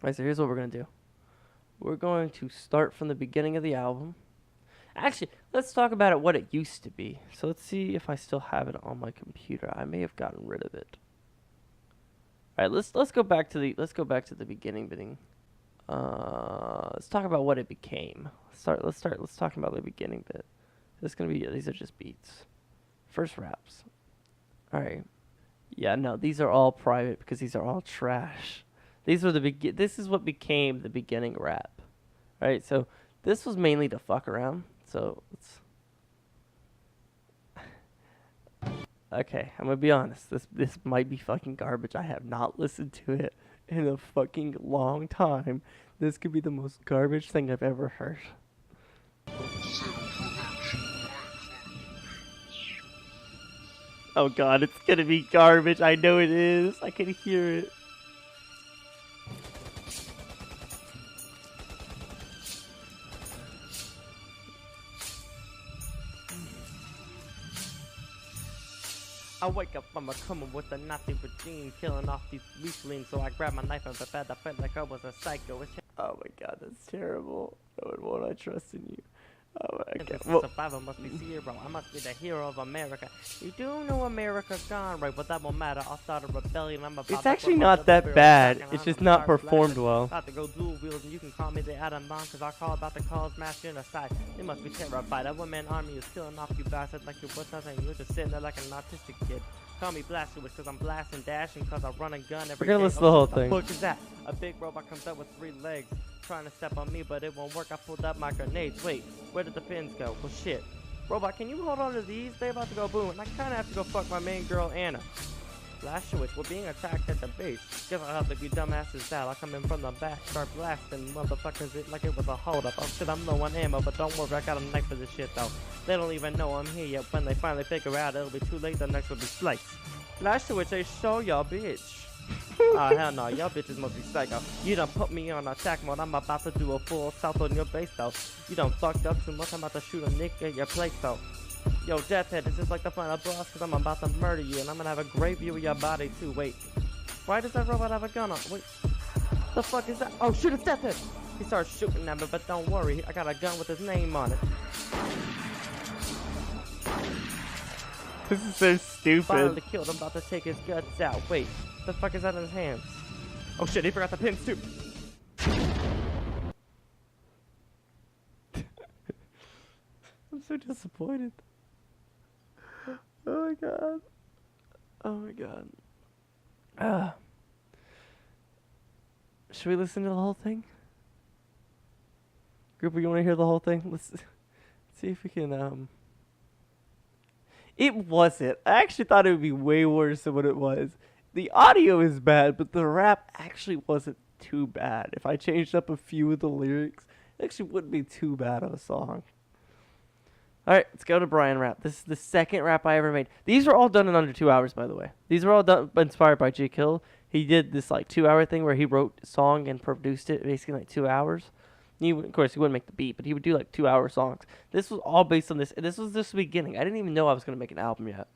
Alright, so here's what we're gonna do. We're going to start from the beginning of the album. Actually, let's talk about it, what it used to be. So let's see if I still have it on my computer. I may have gotten rid of it. All right, let's go back to the beginning. Let's talk about what it became. Let's talk about the beginning bit. These are just beats. First raps. All right. Yeah, no, these are all private because these are all trash. This is what became the beginning rap. All right, so this was mainly to fuck around. So okay, I'm gonna be honest. This might be fucking garbage. I have not listened to it in a fucking long time. This could be the most garbage thing I've ever heard. Oh god, it's gonna be garbage. I know it is. I can hear it. I wake up, I'm coming with the Nazi regime, killing off these weaklings. So I grabbed my knife and prepared. I felt like I was a psycho. Oh my god, that's terrible. No one won't I trust in you. Oh my god. Well, survivor must be zero. I must be the hero of America. You do know America's gone right, but that won't matter. I'll start a rebellion. It's actually not that bad. It's just not performed well. About to go dual wheels, and you can call me the Adam Bomb, cause I call about the cause mass genocide. They must be terrified. That one-man army is killing off you bastards like you was nothing. You're just sitting there like an autistic kid. Call me Blastewitch cause I'm blasting, dashing, cause I run a gun every day. We're gonna listen to the whole thing. What the fuck is that? A big robot comes up with 3 legs, trying to step on me, but it won't work. I pulled up my grenades. Wait, where did the pins go? Well, shit. Robot, can you hold on to these? They about to go boom, and I kinda have to go fuck my main girl, Anna. Blastewitch, we're being attacked at the base. Give a help if you dumbasses out. I come in from the back, start blasting motherfuckers it like it was a hold up. Oh shit, I'm low on ammo, but don't worry, I got a knife for this shit though. They don't even know I'm here yet. When they finally figure out, it'll be too late. The next will be sliced. Blastewitch, they show y'all bitch. Oh hell no, y'all bitches must be psycho. You done put me on attack mode. I'm about to do a full assault on your base though. You done fucked up too much. I'm about to shoot a nick at your place though. Yo, Deathhead, this is like the final boss because I'm about to murder you and I'm gonna have a great view of your body too. Wait, why does that robot have a gun on? Wait, the fuck is that? Oh shoot, it's Deathhead. He starts shooting at me, but don't worry, I got a gun with his name on it. This is so stupid. Finally killed him, about to take his guts out. Wait, the fuck is that in his hands? Oh shit, he forgot the pins too. I'm so disappointed. Oh my god. Oh my god. Should we listen to the whole thing? Group, you want to hear the whole thing? Let's see if we can, It wasn't. I actually thought it would be way worse than what it was. The audio is bad, but the rap actually wasn't too bad. If I changed up a few of the lyrics, it actually wouldn't be too bad of a song. Alright, let's go to Brian rap. This is the second rap I ever made. These were all done in under 2 hours, by the way. These were all done inspired by J. Kill. He did this like 2-hour thing where he wrote a song and produced it basically in like 2 hours. Of course, he wouldn't make the beat, but he would do like 2-hour songs. This was all based on this. And this was just the beginning. I didn't even know I was going to make an album yet.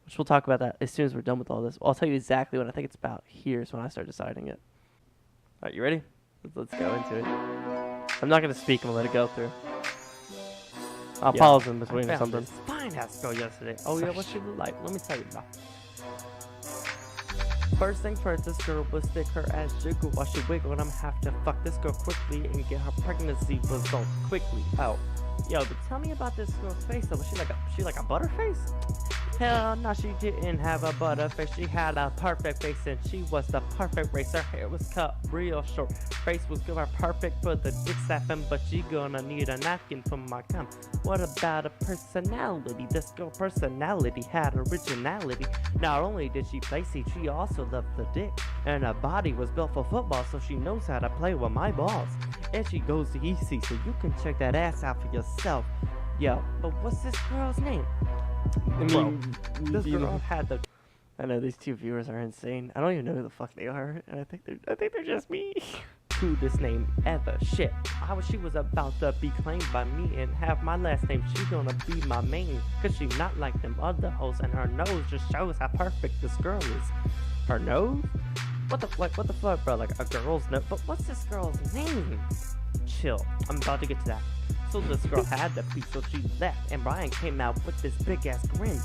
Which we'll talk about that as soon as we're done with all this. I'll tell you exactly when. I think it's about here is when I start deciding it. Alright, you ready? Let's go into it. I'm not going to speak. I'm going to let it go through. I'll pause in between or something. Fine ass girl yesterday. Oh yeah, what she look like? Let me tell you about. First thing first, this girl will stick her ass jiggle while she wiggle, and I'm have to fuck this girl quickly and get her pregnancy result quickly. Oh, yo, but tell me about this girl's face though. Was she like a butterface? Hell no, she didn't have a butterface. She had a perfect face and she was the perfect race. Her hair was cut real short. Face was good, perfect for the dick slapping, but she gonna need a napkin for my cum. What about her personality? This girl personality had originality. Not only did she play C, she also loved the dick. And her body was built for football, so she knows how to play with my balls. And she goes to EC, so you can check that ass out for yourself. Yo, but what's this girl's name? I mean, this girl had the. I know these two viewers are insane. I don't even know who the fuck they are, and I think they're just me. To this name ever shit. She was about to be claimed by me and have my last name. She gonna be my main, cause she not like them other hoes, and her nose just shows how perfect this girl is. Her nose? What the fuck, bro? Like a girl's note? But what's this girl's name? Chill. I'm about to get to that. So this girl had the piece, so she left, and Brian came out with this big ass grin.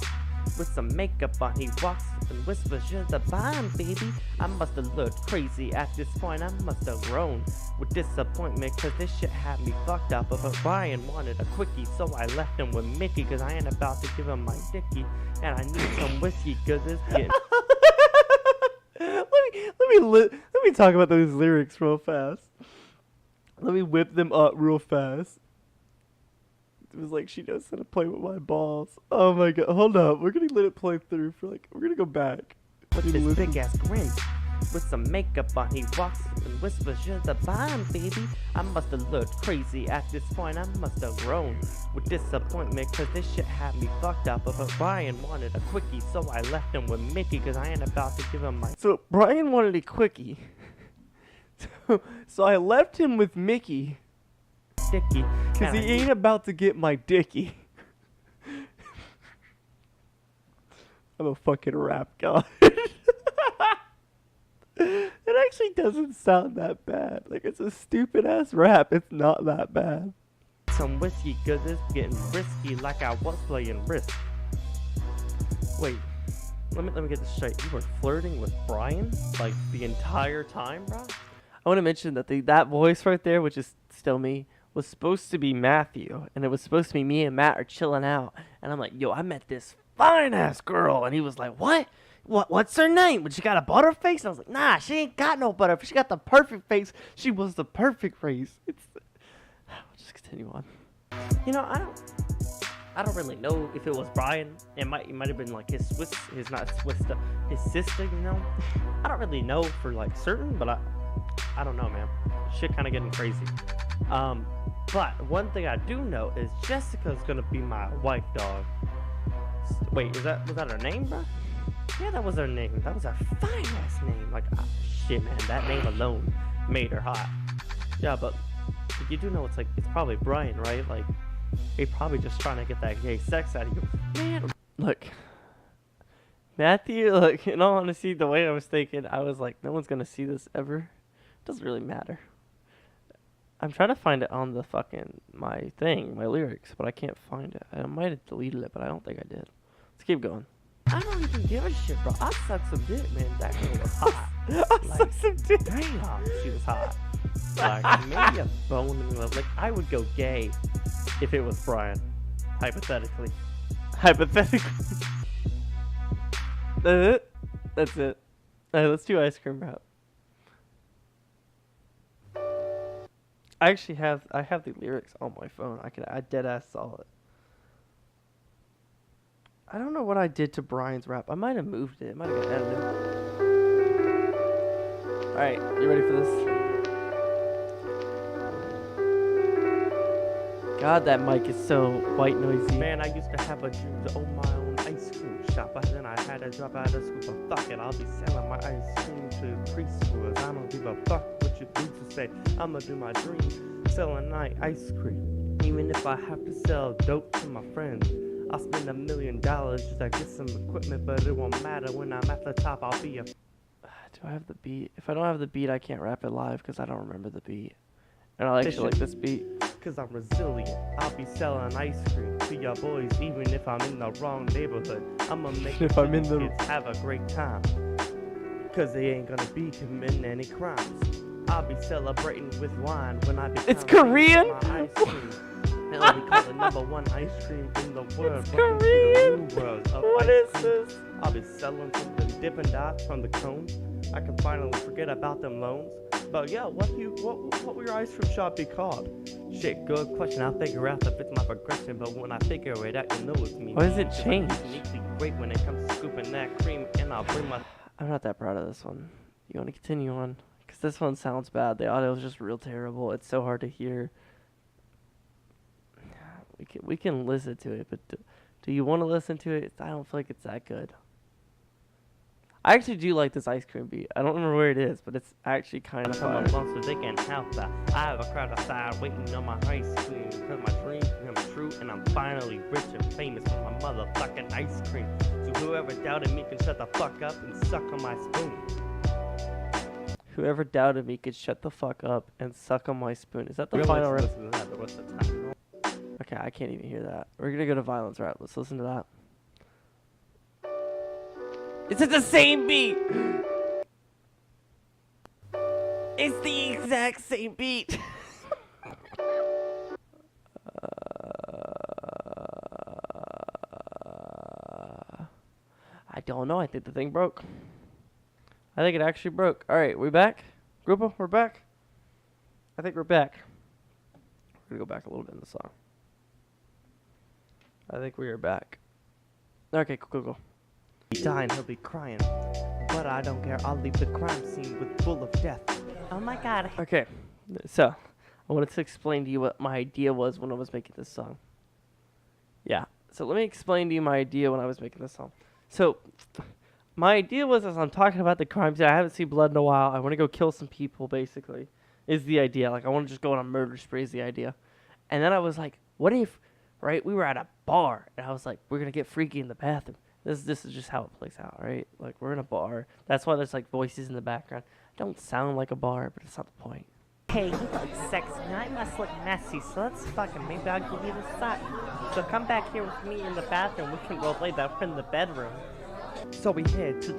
With some makeup on, he walks up and whispers, "You're the bomb, baby." I must have looked crazy at this point. I must have grown with disappointment, cause this shit had me fucked up. But Brian wanted a quickie, so I left him with Mickey, cause I ain't about to give him my dicky, and I need some whiskey, cause it's getting. Let me talk about those lyrics real fast. Let me whip them up real fast. It was like, she knows how to play with my balls. Oh my god, hold up. We're gonna let it play through for like, we're gonna go back. With this big ass grin, with some makeup on, he walks and whispers, "You're the bomb, baby." I must have looked crazy at this point. I must have grown with disappointment, cause this shit had me fucked up. But Brian wanted a quickie, so I left him with Mickey, cause I ain't about to give him my. So Brian wanted a quickie. So I left him with Mickey. Dicky, cause he ain't about to get my dicky. I'm a fucking rap god. It actually doesn't sound that bad. Like, it's a stupid ass rap. It's not that bad. Some whiskey, cause it's getting risky, like I was playing Risk. Wait, let me get this straight. You were flirting with Brian like the entire time, bro? I want to mention that that voice right there, which is still me, was supposed to be Matthew, and it was supposed to be me and Matt are chilling out, and I'm like, "Yo, I met this fine ass girl," and he was like, What's her name? But she got a butterface?" And I was like, "Nah, she ain't got no butterface. She got the perfect face. She was the perfect face." We'll just continue on. You know, I don't really know if it was Brian. It might have been like his sister. You know, I don't really know for like certain, but I don't know, man. Shit kind of getting crazy. But one thing I do know is Jessica's gonna be my wife, dog. Wait, was that her name, bro? Yeah, that was her name. That was her fine ass name. Like, shit, man, that name alone made her hot. Yeah, but you do know it's probably Brian, right? Like, he probably just trying to get that gay sex out of you, man. Look, Matthew. Like, in all honesty, the way I was thinking, I was like, no one's gonna see this ever. It doesn't really matter. I'm trying to find it on the fucking my lyrics, but I can't find it. I might have deleted it, but I don't think I did. Let's keep going. I don't even give a shit, bro. I sucked some dick, man. That girl was hot. I sucked some dick. Damn, she was hot. Like, maybe a bone in the love. Like, I would go gay if it was Brian. Hypothetically. That's it. Alright, let's do ice cream rap. I actually have the lyrics on my phone. I dead ass saw it. I don't know what I did to Brian's rap. I might have moved it. It might have been edited. Alright, you ready for this? God, that mic is so white noisy. Man, I used to have a dream to own my own ice cream shop, but then I had to drop out of school. But fuck it, I'll be selling my ice cream to preschoolers. I don't give a fuck what you need to say. I'ma do my dream, selling ice cream. Even if I have to sell dope to my friends. I'll spend $1 million just to get some equipment, but it won't matter when I'm at the top. I'll be a. Do I have the beat? If I don't have the beat, I can't rap it live because I don't remember the beat. And I actually like this beat. Cause I'm resilient. I'll be selling ice cream to your boys, even if I'm in the wrong neighborhood. I'ma make sure kids have a great time. Cause they ain't gonna be committing any crimes. I'll be celebrating with wine when I become. It's Korean. My ice cream. Hell, we call it #1 ice cream in the world. It's Korean. What is this? I'll be selling something Dippin' Dots from the cone. I can finally forget about them loans. But yeah, what will your ice cream shop be called? Shit, good question. I'll figure out if it's my progression. But when I figure it out, you know it's me. Why does it change? Uniquely great when it comes to scooping that cream, and I'll bring my. I'm not that proud of this one. You want to continue on? Because this one sounds bad. The audio is just real terrible. It's so hard to hear. We can listen to it, but do you want to listen to it? I don't feel like it's that good. I actually do like this ice cream beat. I don't remember where it is, but it's actually kind of fun. So they can help that. I have a crowd outside waiting on my ice cream because my dreams come true, and I'm finally rich and famous for my motherfucking ice cream. So whoever doubted me can shut the fuck up and suck on my spoon. Whoever doubted me could shut the fuck up and suck on my spoon. Is that the final rap? Listen to that, but what's the time? Okay, I can't even hear that. We're gonna go to violence rap. Let's listen to that. It's at the same beat! It's the exact same beat! I don't know. I think the thing broke. I think it actually broke. Alright, we back? Grupo, we're back? I think we're back. We're gonna go back a little bit in the song. I think we are back. Okay, cool. He's dying, he'll be crying. But I don't care, I'll leave the crime scene with full of death. Oh my god. Okay, so I wanted to explain to you what my idea was when I was making this song. Yeah, so let me explain to you my idea when I was making this song. So, my idea was, as I'm talking about the crime scene, I haven't seen blood in a while, I want to go kill some people, basically, is the idea. Like, I want to just go on a murder spree is the idea. And then I was like, what if, right, we were at a bar, and I was like, we're going to get freaky in the bathroom. This is just how it plays out, right? Like, we're in a bar. That's why there's, like, voices in the background. Don't sound like a bar, but it's not the point. Hey, you look sexy, and I must look messy, so let's fucking, maybe I'll give you the sock. So come back here with me in the bathroom, we can go play that in the bedroom. So we head to...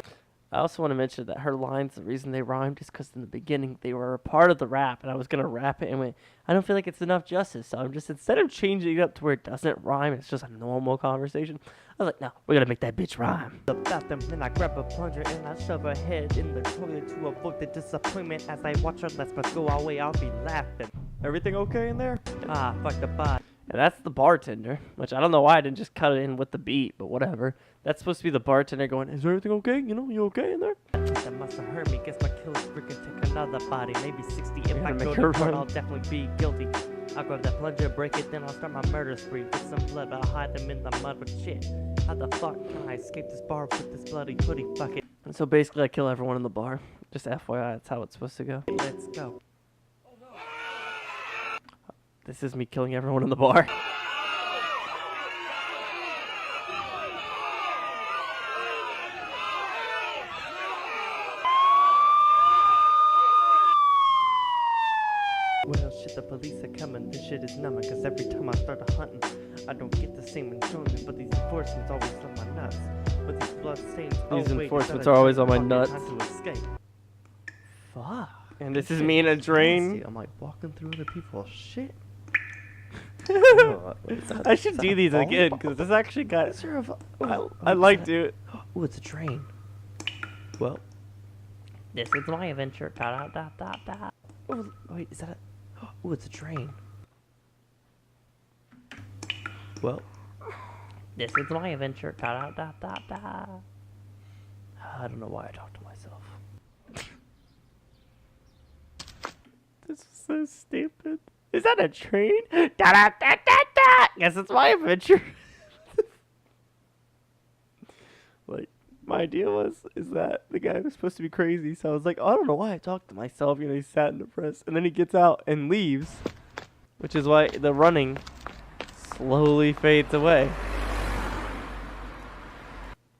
I also want to mention that her lines, the reason they rhymed is because in the beginning they were a part of the rap, and I was going to rap it and went, I don't feel like it's enough justice, so I'm just, instead of changing it up to where it doesn't rhyme, it's just a normal conversation, I was like, no, we're going to make that bitch rhyme. The bathroom, then I grab a plunger and I shove her head in the toilet to avoid the disappointment. As I watch her let's go away, I'll be laughing. Everything okay in there? Ah, fuck the bot. And that's the bartender, which I don't know why I didn't just cut it in with the beat, but whatever. That's supposed to be the bartender going, is everything okay? You know, you okay in there? That must have hurt me. Guess my killer's freaking take another body. Maybe 60 if I go to court, I'll definitely be guilty. I'll grab that plunger, break it, then I'll start my murder spree. Get some blood, but I'll hide them in the mud. But shit, how the fuck can I escape this bar with this bloody hoodie? Fuck it. And so basically I kill everyone in the bar. Just FYI, that's how it's supposed to go. Let's go. This is me killing everyone in the bar. Well, shit, the police are coming, this shit is numbing, cause every time I start hunting, I don't get the same enjoyment, but these enforcements always on my nuts. But these blood stains, these enforcements are always on my nuts. Fuck. And this is me in a drain. I'm like walking through other people's shit. I should do these again, because this actually got... I like do it. Oh, it's a train. Well, this is my adventure. Oh, wait, is that a... Oh, it's a train. Well, this is my adventure. I don't know why I talk to myself. This is so stupid. Is that a train? Guess it's my adventure. Like, my idea is that the guy was supposed to be crazy, so I was like, oh, I don't know why I talked to myself. You know, he's sad and depressed, and then he gets out and leaves, which is why the running slowly fades away.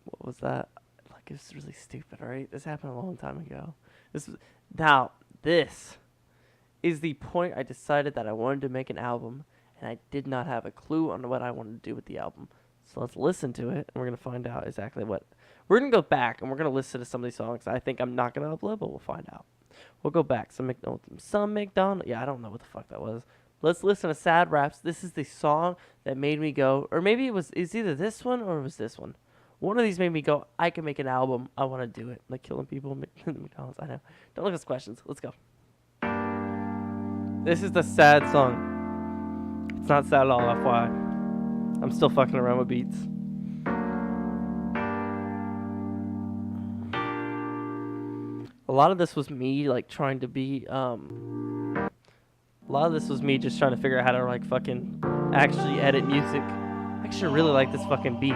What was that? Like, it's really stupid, right? This happened a long time ago. This is the point I decided that I wanted to make an album, and I did not have a clue on what I wanted to do with the album. So let's listen to it, and we're going to find out exactly what... We're going to go back, and we're going to listen to some of these songs I think I'm not going to upload, but we'll find out. We'll go back. Some McDonald's... Yeah, I don't know what the fuck that was. Let's listen to Sad Raps. This is the song that made me go... Or maybe it's either this one or it was this one. One of these made me go, I can make an album. I want to do it. Like killing people in McDonald's. I know. Don't look at questions. Let's go. This is the sad song. It's not sad at all, FYI. I'm still fucking around with beats. A lot of this was me, like, trying to be, a lot of this was me just trying to figure out how to, like, fucking actually edit music. I actually really like this fucking beat.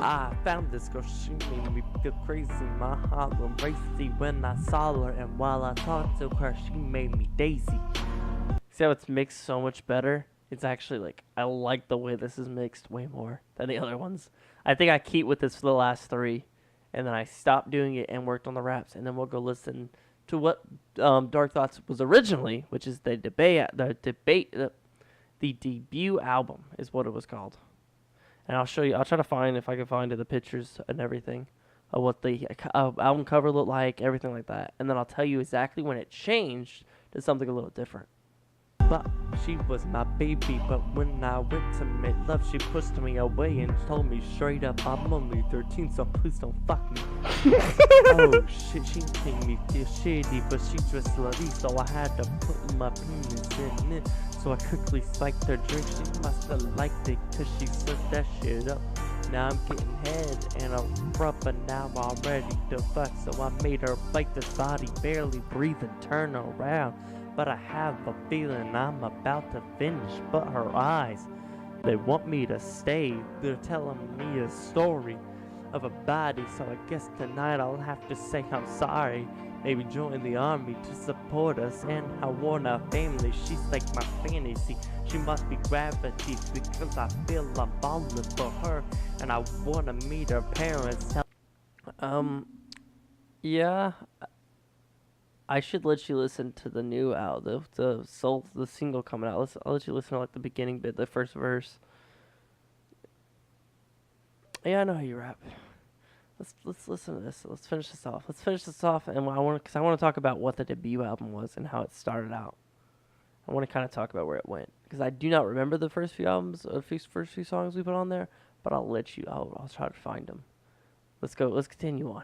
I found this girl, she made me feel crazy. My heart went racy when I saw her, and while I talked to her, she made me daisy. See how it's mixed so much better? It's actually like, I like the way this is mixed way more than the other ones. I think I keep with this for the last 3, and then I stopped doing it and worked on the raps, and then we'll go listen to what Dark Thoughts was originally, which is the debut album is what it was called. And I'll show you, I'll try to find, if I can find the pictures and everything of what the album cover looked like, everything like that. And then I'll tell you exactly when it changed to something a little different. But she was my baby, but when I went to make love, she pushed me away and told me straight up, I'm only 13, so please don't fuck me. Oh shit, she made me feel shitty, but she just slutty, so I had to put my penis in it. So I quickly spiked her drink, she must have liked it, cause she slipped that shit up. Now I'm getting head and a rubber, now I'm ready to fuck. So I made her bite this body, barely breathe and turn around. But I have a feeling I'm about to finish, but her eyes, they want me to stay. They're telling me a story of a body, so I guess tonight I'll have to say I'm sorry. Maybe join the army to support us, and I want a family. She's like my fantasy, she must be gravity, because I feel I'm falling for her, and I wanna meet her parents. Yeah, I should let you listen to the new album, the single coming out. I'll let you listen to like the beginning bit, the first verse. Yeah, I know how you rap. Let's listen to this. Let's finish this off. And I want to talk about what the debut album was and how it started out. I want to kind of talk about where it went, because I do not remember the first few songs we put on there. But I'll try to find them. Let's go. Let's continue on.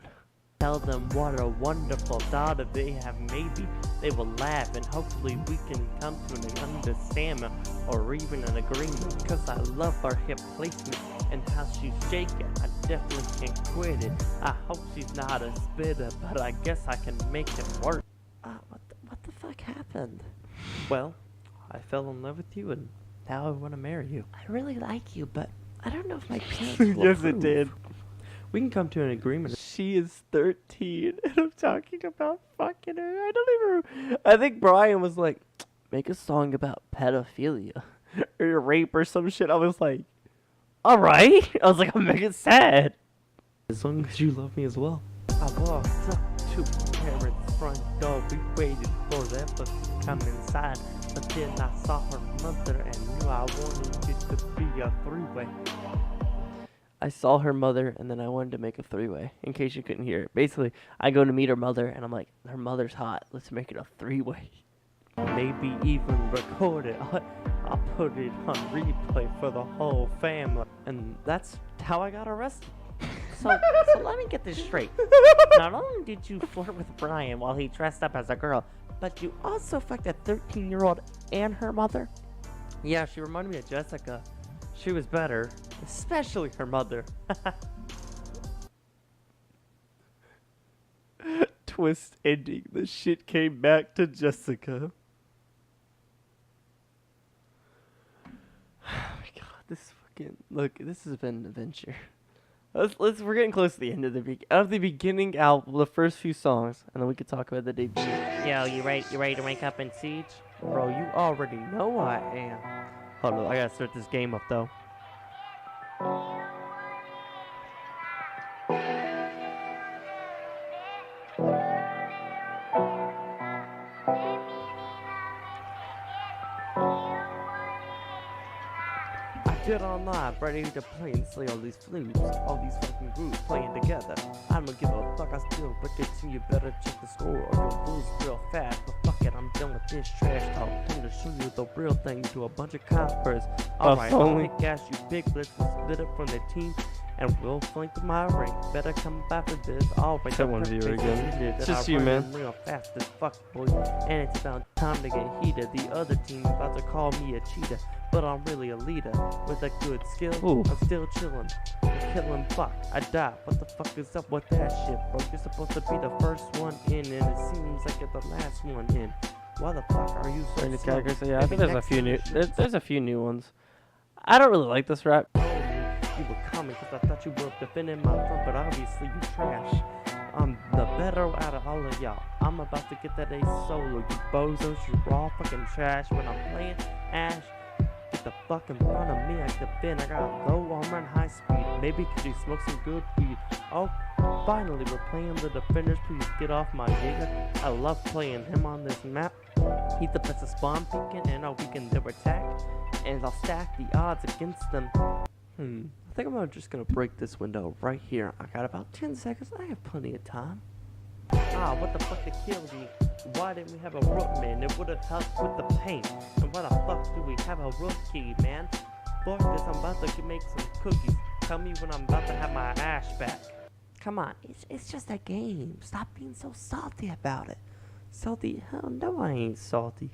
Tell them what a wonderful daughter they have. Maybe they will laugh, and hopefully we can come to an understanding or even an agreement. Because I love her hip placement and how she's shaking. I definitely can't quit it. I hope she's not a spitter, but I guess I can make it work. What the fuck happened? Well, I fell in love with you, and now I want to marry you. I really like you, but I don't know if my parents will Yes, approve. it did. We can come to an agreement. She is 13, and I'm talking about fucking her. I think Brian was like, make a song about pedophilia or rape or some shit. I was like, all right. I was like, I'm making it sad. As long as you love me as well. I walked up to my parents' front door. We waited for them to come inside. But then I saw her mother and knew I wanted it to be a 3-way. I saw her mother, and then I wanted to make a 3-way, in case you couldn't hear it. Basically, I go to meet her mother, and I'm like, her mother's hot. Let's make it a 3-way. Maybe even record it. I'll put it on replay for the whole family. And that's how I got arrested. So let me get this straight. Not only did you flirt with Brian while he dressed up as a girl, but you also fucked a 13-year-old and her mother? Yeah, she reminded me of Jessica. She was better, especially her mother. Twist ending. The shit came back to Jessica. Oh my god, this has been an adventure. We're getting close to the end of the beginning album, the first few songs, and then we could talk about the debut. Yo, you ready to rank up in Siege? Bro, you already know I am. Hold on, I gotta start this game up though. Get online, ready to play and slay all these flutes, all these fucking groups playing together. I don't give a fuck, I still wicked, so you better check the score or you'll lose real fast. But fuck it, I'm done with this trash talk. Time to show you the real thing to a bunch of coppers. Alright, I'll pick gas, you big blitz, we'll split up from the team, and we'll flank my ring. Better come back for this. Alright, that one viewer again. It's just you, man. Real fast as fuck, boy. And it's about time to get heated. The other team about to call me a cheater, but I'm really a leader with a good skill. Ooh. I'm still chillin', killing fuck. I die. What the fuck is up with that shit, bro? You're supposed to be the first one in, and it seems like you're the last one in. Why the fuck are you so slow? Yeah, I think there's a few new ones. I don't really like this rap. you were coming, cause I thought you were defending my front, but obviously you trash. I'm the better out of all of y'all. I'm about to get that ace solo. You bozos, you all fucking trash. When I'm playing Ash, get the fuck in front of me. I defend. I got low armor and high speed. Maybe cause you smoke some good weed. Oh, finally we're playing the defenders. Please get off my nigga. I love playing him on this map. He's the best at spawn picking, and I'll weaken their attack. And I'll stack the odds against them. I think I'm just gonna break this window right here. I got about 10 seconds. I have plenty of time. Ah, what the fuck to kill me? Why didn't we have a rookman? It would have helped with the paint. And why the fuck do we have a rookie, man? Fuck this, I'm about to make some cookies. Tell me when I'm about to have my ash back. Come on, it's just a game. Stop being so salty about it. Salty? Hell no, I ain't salty.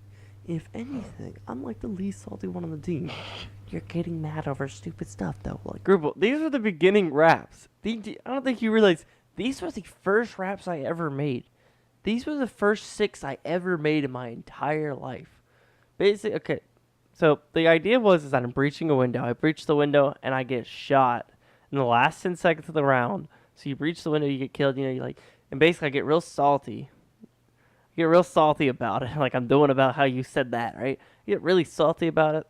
If anything, I'm like the least salty one on the team. You're getting mad over stupid stuff, though. Like, Grubble, these were the beginning raps. I don't think you realize these were the first raps I ever made. These were the first 6 I ever made in my entire life. Basically, okay. So the idea was that I'm breaching a window. I breach the window and I get shot in the last 10 seconds of the round. So you breach the window, you get killed. You know, you like, and basically I get real salty. Get real salty about it, like I'm doing about how you said that, right? You get really salty about it.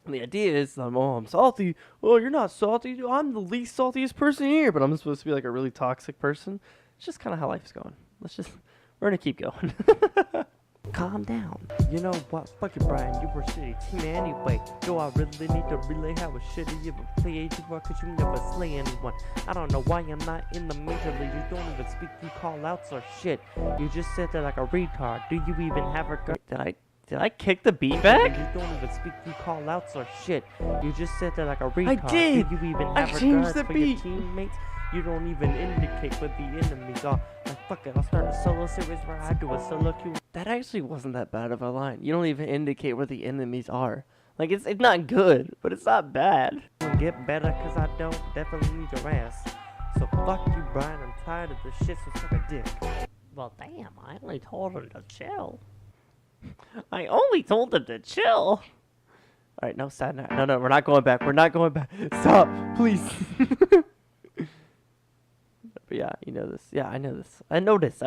And the idea is, I'm salty. Oh, you're not salty. I'm the least saltiest person here, but I'm supposed to be like a really toxic person. It's just kind of how life's going. We're gonna keep going. calm down. You know what? Fuck it, Brian. You were shitty to me anyway. Do I really need to relay how shitty you ever played you were? Cause you never slay anyone. I don't know why I'm not in the major league. You don't even speak through call outs or shit. You just sit there like a retard. Do you even have a gun? Did I kick the beat back? You don't even speak through call outs or shit. You just sit there like a retard. I did. Do you even have a gun for your teammates? You don't even indicate what the enemies are. Like, fuck it, I'll start a solo series where I do a solo queue. That actually wasn't that bad of a line. You don't even indicate where the enemies are. Like, it's not good, but it's not bad. Get better, cause I don't definitely need your ass. So fuck you, Brian. I'm tired of this shit, so suck a dick. Well, damn, I only told him to chill. I only told him to chill. Alright, no, sad night. No, we're not going back. We're not going back. Stop, please. But yeah, you know this. Yeah, I know this. I know this.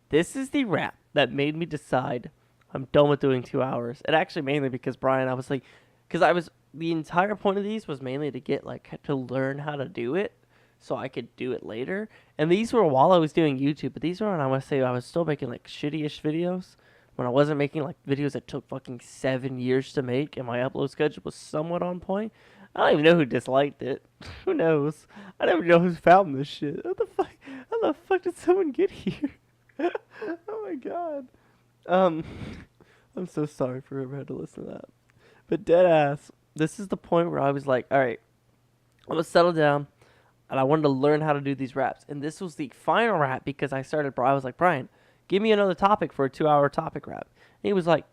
This is the rap that made me decide I'm done with doing 2 hours. And actually mainly because Brian, I was like, the entire point of these was mainly to get to learn how to do it so I could do it later. And these were while I was doing YouTube, but these were when I want to say I was still making shitty-ish videos. When I wasn't making videos that took fucking 7 years to make and my upload schedule was somewhat on point. I don't even know who disliked it. Who knows? I don't even know who found this shit. What the fuck? How the fuck did someone get here? Oh my god. I'm so sorry for whoever had to listen to that. But dead ass, this is the point where I was like, alright, I'm gonna settle down and I wanted to learn how to do these raps. And this was the final rap because I was like, Brian, give me another topic for a 2-hour topic rap. And he was like,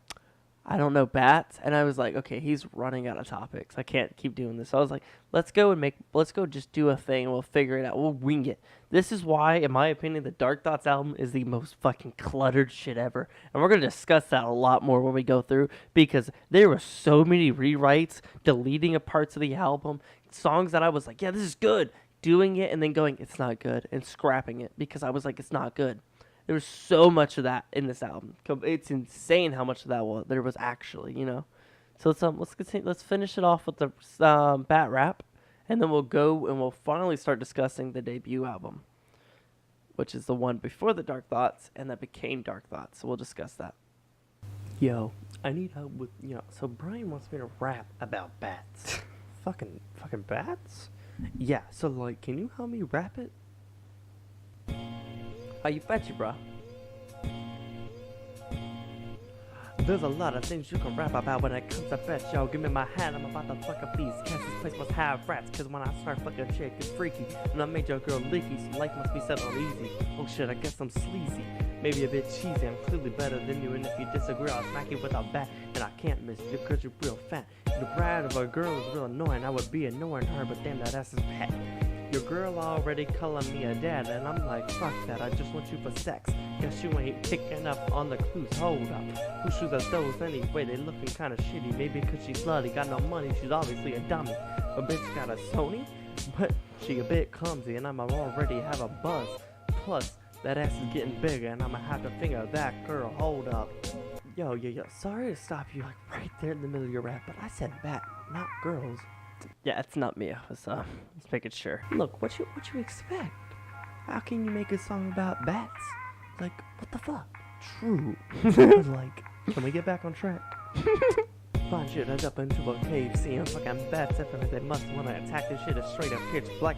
I don't know, bats. And I was like, okay, he's running out of topics. I can't keep doing this. So I was like, let's go just do a thing and we'll figure it out. We'll wing it. This is why, in my opinion, the Dark Thoughts album is the most fucking cluttered shit ever. And we're going to discuss that a lot more when we go through because there were so many rewrites, deleting of parts of the album, songs that I was like, yeah, this is good, doing it and then going, it's not good, and scrapping it because I was like, it's not good. There was so much of that in this album. It's insane how much of that there was actually, you know. So let's continue. Let's finish it off with the bat rap, and then we'll go and we'll finally start discussing the debut album, which is the one before the Dark Thoughts, and that became Dark Thoughts. So we'll discuss that. Yo, I need help with So Brian wants me to rap about bats. fucking bats? Yeah. So can you help me rap it? How you fetch it, bro? There's a lot of things you can rap about when it comes to fetch, yo. Give me my hat, I'm about to fuck up these cats. This place must have rats, cause when I start fucking chick, it's freaky. And I made your girl leaky, so life must be settled easy. Oh shit, I guess I'm sleazy. Maybe a bit cheesy, I'm clearly better than you. And if you disagree, I'll smack you with a bat. And I can't miss you cause you're real fat. The bride of a girl is real annoying. I would be annoying her, but damn, that ass is fat. Your girl already calling me a dad, and I'm like, fuck that, I just want you for sex. Guess you ain't picking up on the clues, hold up. Who shoes are those anyway? They looking kinda shitty, maybe cause she's slutty, got no money, she's obviously a dummy. A bitch got a Sony, but she a bit clumsy, and I'ma already have a buzz. Plus, that ass is getting bigger, and I'ma have to finger that girl, hold up. Yo, sorry to stop you like right there in the middle of your rap, but I said bat, not girls. Yeah, it's not me. I was just making sure. Look, what you expect? How can you make a song about bats? Like, what the fuck? True. Like, can we get back on track? Find shit ends up into a cave, seeing fucking bats everywhere. They must wanna attack this shit is straight up pitch black.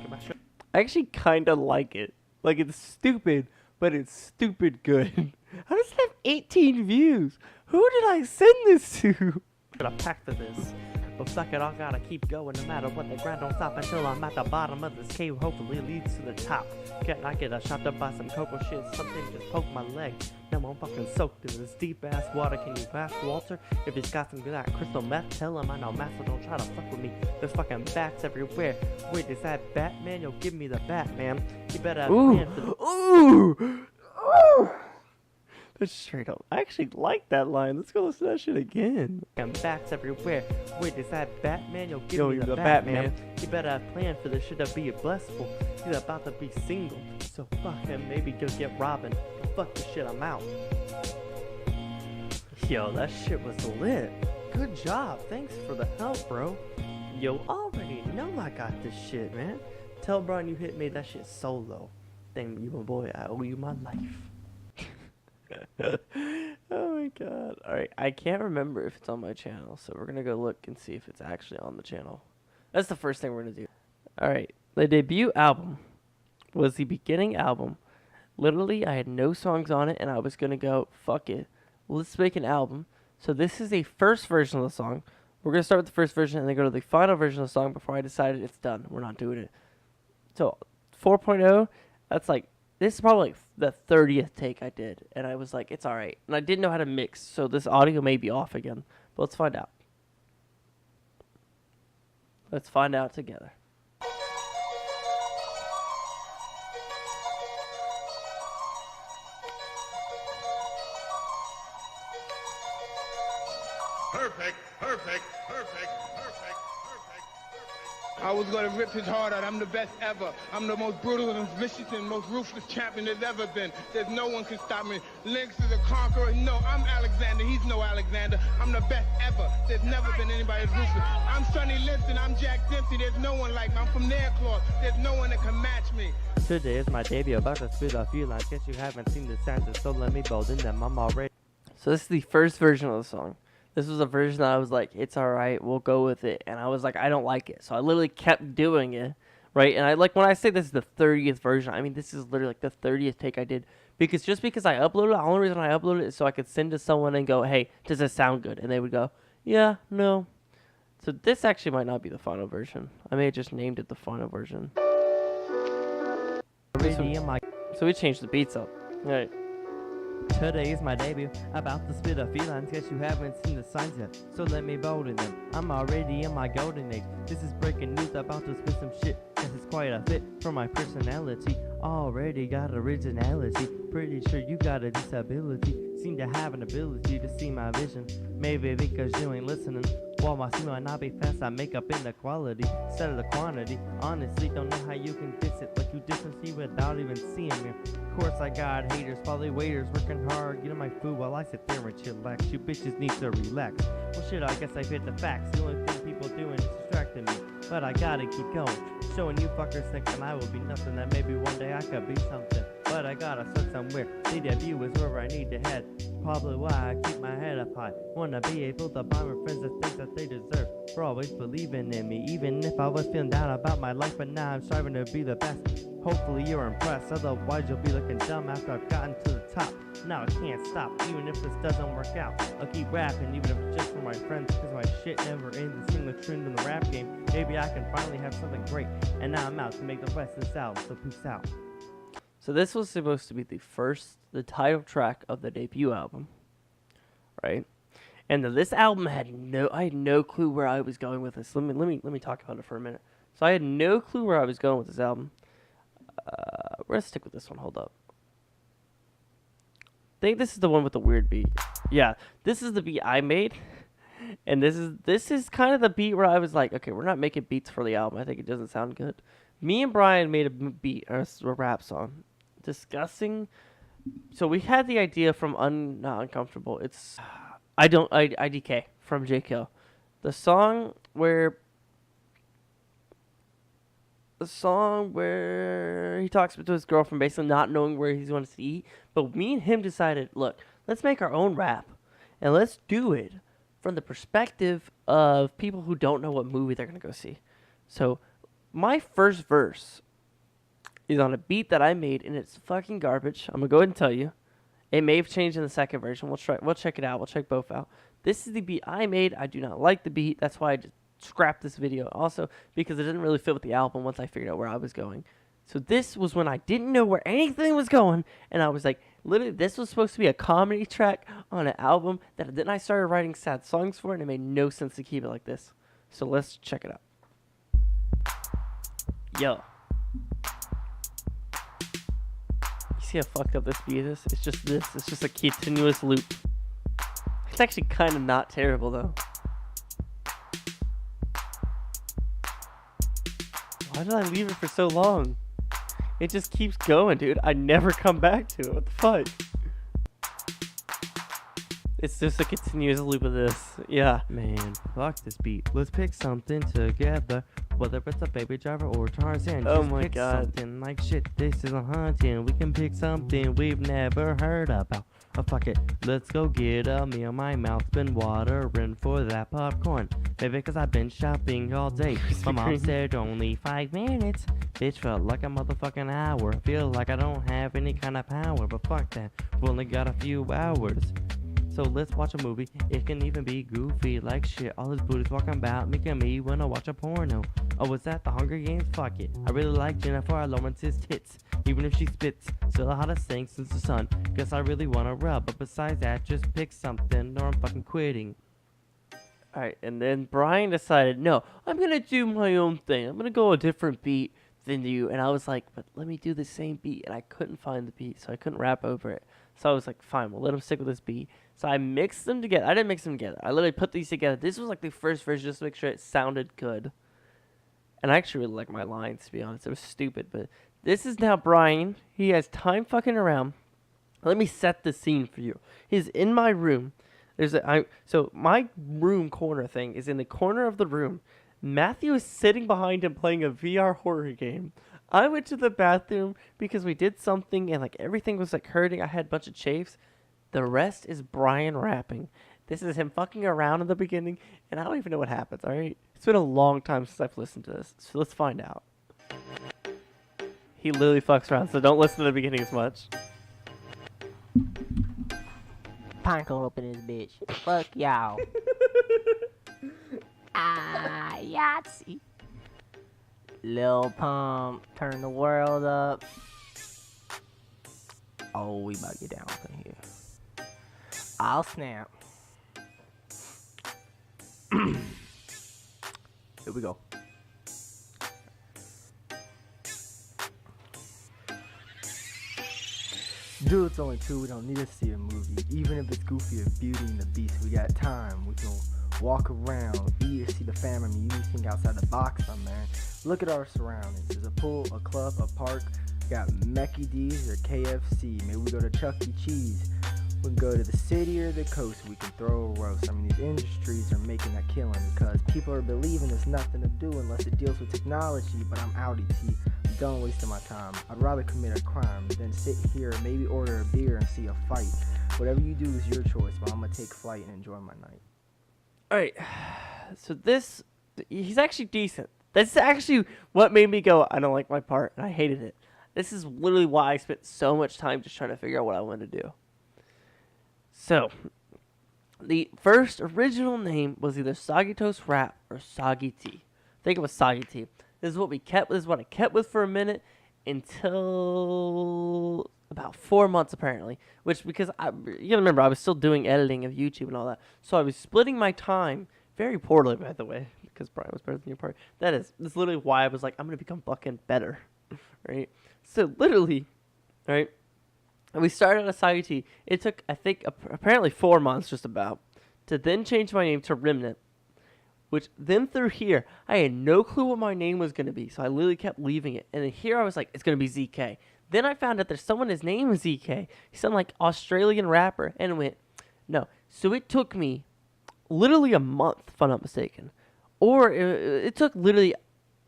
I actually kind of like it. Like, it's stupid, but it's stupid good. How does it have 18 views? Who did I send this to? I packed for this. But fuck it, I gotta keep going no matter what. The grind don't stop until I'm at the bottom of this cave. Hopefully it leads to the top. Can I get a shot up by some cocoa shit? Something just poked my leg. Now I'm fucking soaked in this deep ass water. Can you ask Walter if he's got some good crystal meth? Tell him I know meth, so don't try to fuck with me. There's fucking bats everywhere. Wait, is that Batman? Yo, give me the Batman. You better plan for the Ooh! That's straight up. I actually like that line. Let's go listen to that shit again. bats everywhere. Wait, is that Batman? Yo, give me the Batman. You better plan for this shit to be blissful. He's about to be single, so fuck him. Maybe go get Robin. Fuck this shit, I'm out. Yo, that shit was lit. Good job. Thanks for the help, bro. Yo, already know I got this shit, man. Tell Brian you hit me that shit solo. Thank you, my boy. I owe you my life. Oh my god. Alright, I can't remember if it's on my channel, so we're gonna go look and see if it's actually on the channel. That's the first thing we're gonna do. Alright, the debut album was the beginning album. Literally, I had no songs on it, and I was gonna go, fuck it, let's make an album. So this is the first version of the song. We're gonna start with the first version and then go to the final version of the song before I decided it's done. We're not doing it. So 4.0, that's like, this is probably like the 30th take I did, and I was like, it's alright. And I didn't know how to mix, so this audio may be off again. But let's find out. Let's find out together. Perfect. I was gonna rip his heart out. I'm the best ever. I'm the most brutal and vicious and most ruthless champion there's ever been. There's no one can stop me. Lynx is a conqueror. No, I'm Alexander. He's no Alexander. I'm the best ever. There's never been anybody as ruthless. I'm Sonny Liston. I'm Jack Dempsey. There's no one like me. I'm from Nairclaw. There's no one that can match me. Today is my debut. About to spit a few lines. Guess you haven't seen the sounds, so let me bold in them. I'm already. So this is the first version of the song. This was a version that I was like, it's alright, we'll go with it. And I was like, I don't like it. So I literally kept doing it, right? And I like, when I say this is the 30th version, I mean, this is literally like the 30th take I did. Because just because I uploaded it, the only reason I uploaded it is so I could send to someone and go, hey, does this sound good? And they would go, yeah, no. So this actually might not be the final version. I may have just named it the final version. So we changed the beats up. All right. Today is my debut, about to spit a few lines. Guess you haven't seen the signs yet, so let me bold in them. I'm already in my golden age. This is breaking news, about to spit some shit. Guess it's quite a fit for my personality. Already got originality. Pretty sure you got a disability. Seem to have an ability to see my vision. Maybe because you ain't listening. While my speed might not be fast, I make up inequality instead of the quantity. Honestly, don't know how you can diss it like you distance me without even seeing me. Of course, I got haters, probably waiters working hard, getting my food while I sit there and chillax. You bitches need to relax. Well, shit, I guess I fit the facts. The only thing people doing is distracting me, but I gotta keep going. Showing you fuckers thinking I will be nothing, that maybe one day I could be something. But I gotta start somewhere. The debut is where I need to head. Probably why I keep my head up high. Wanna be able to buy my friends the things that they deserve. For always believing in me, even if I was feeling down about my life. But now I'm striving to be the best. Hopefully you're impressed, otherwise you'll be looking dumb after I've gotten to the top. Now I can't stop, even if this doesn't work out. I'll keep rapping, even if it's just for my friends, because my shit never ends. Seeing the trend in the rap game, maybe I can finally have something great. And now I'm out to make the rest of this album, so peace out. So this was supposed to be the title track of the debut album, right? And this album I had no clue where I was going with this. Let me talk about it for a minute. So I had no clue where I was going with this album. We're gonna stick with this one. Hold up. I think this is the one with the weird beat. Yeah, this is the beat I made, and this is kind of the beat where I was like, okay, we're not making beats for the album. I think it doesn't sound good. Me and Brian made a beat or a rap song discussing. So we had the idea from Not Uncomfortable. It's IDK from J. Kill. The song where he talks to his girlfriend basically not knowing where he wants to eat. But me and him decided, look, let's make our own rap. And let's do it from the perspective of people who don't know what movie they're going to go see. So my first verse is on a beat that I made, and it's fucking garbage. I'm going to go ahead and tell you. It may have changed in the second version. We'll check it out. We'll check both out. This is the beat I made. I do not like the beat. That's why I just scrapped this video. Also, because it didn't really fit with the album once I figured out where I was going. So this was when I didn't know where anything was going, and I was like, literally, this was supposed to be a comedy track on an album that then I started writing sad songs for, and it made no sense to keep it like this. So let's check it out. Yo. You see how fucked up this beat is? It's just this. It's just a continuous loop. It's actually kind of not terrible, though. Why did I leave it for so long? It just keeps going, dude. I never come back to it. What the fuck? It's just a continuous loop of this. Yeah. Man, fuck this beat. Let's pick something together. Whether it's a Baby Driver or Tarzan. Oh just my pick God. Something like shit. This is a hunting. We can pick something we've never heard about. Oh, fuck it. Let's go get a meal. My mouth's been watering for that popcorn. Maybe because I've been shopping all day. My mom said only 5 minutes. Bitch felt like a motherfucking hour. Feel like I don't have any kind of power. But fuck that. We've only got a few hours. So let's watch a movie. It can even be goofy like shit. All his booties walking about, making me wanna watch a porno. Oh, was that the Hunger Games? Fuck it. I really like Jennifer Lawrence's tits. Even if she spits, still the hottest thing since the sun. Guess I really wanna rub. But besides that, just pick something or I'm fucking quitting. Alright, and then Brian decided, no, I'm gonna do my own thing. I'm gonna go a different beat than you. And I was like, but let me do the same beat. And I couldn't find the beat, so I couldn't rap over it. So I was like, fine, we'll let him stick with this beat. So I mixed them together. I didn't mix them together. I literally put these together. This was like the first version just to make sure it sounded good. And I actually really like my lines, to be honest. It was stupid, but this is now Brian. He has time fucking around. Let me set the scene for you. He's in my room. So my room corner thing is in the corner of the room. Matthew is sitting behind him playing a VR horror game. I went to the bathroom because we did something and like everything was like hurting. I had a bunch of chafes. The rest is Brian rapping. This is him fucking around in the beginning, and I don't even know what happens, alright? It's been a long time since I've listened to this, so let's find out. He literally fucks around, so don't listen to the beginning as much. Pine cone up in this bitch. Fuck y'all. Yahtzee. Lil Pump, turn the world up. Oh, we about to get down up in here. I'll snap. Here we go. Dude, it's only two. We don't need to see a movie. Even if it's goofy or Beauty and the Beast, we got time. We can walk around, eat, or see the family. You need to think outside the box, my man. Look at our surroundings. There's a pool, a club, a park. We got Mecky D's or KFC. Maybe we go to Chuck E. Cheese. We can go to the city or the coast. We can throw a roast. I mean, these industries are making that killing because people are believing there's nothing to do unless it deals with technology. But I'm outie T. I'm done wasting my time. I'd rather commit a crime than sit here, maybe order a beer and see a fight. Whatever you do is your choice, but I'm gonna take flight and enjoy my night. Alright, so he's actually decent. That's actually what made me go, I don't like my part, and I hated it. This is literally why I spent so much time just trying to figure out what I wanted to do. So, the first original name was either Soggy Toast Rap or Soggy Tea. I think it was Soggy Tea. This is what we kept. This is what I kept with for a minute until about 4 months apparently. Which because you gotta remember I was still doing editing of YouTube and all that, so I was splitting my time very poorly, by the way. because Brian was better than your part. That's literally why I was like, I'm gonna become fucking better, right? So literally, right? We started at SoggyT. It took, I think, apparently 4 months, just about, to then change my name to Remnant. Which then through here, I had no clue what my name was gonna be, so I literally kept leaving it. And then here I was like, it's gonna be ZK. Then I found out there's someone, his name is ZK. He's some like Australian rapper, and went, no. So it took me literally a month, if I'm not mistaken. Or it took literally,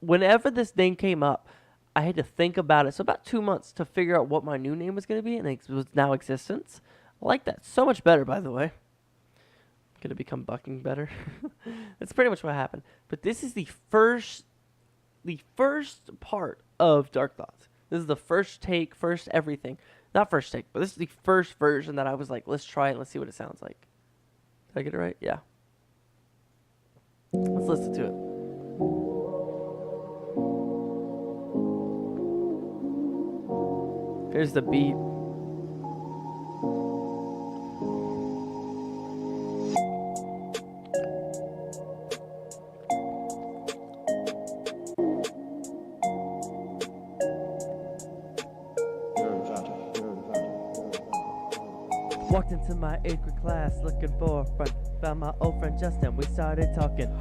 whenever this name came up, I had to think about it. So about 2 months to figure out what my new name was going to be, and it was now Existence. I like that so much better, by the way. I'm going to become bucking better. That's pretty much what happened. But this is the first part of Dark Thoughts. This is the first take, first everything. Not first take, but this is the first version that I was like, let's try it and let's see what it sounds like. Did I get it right? Yeah. Let's listen to it. Here's the beat. Walked into my 8th grade class looking for a friend. Found my old friend Justin. We started talking.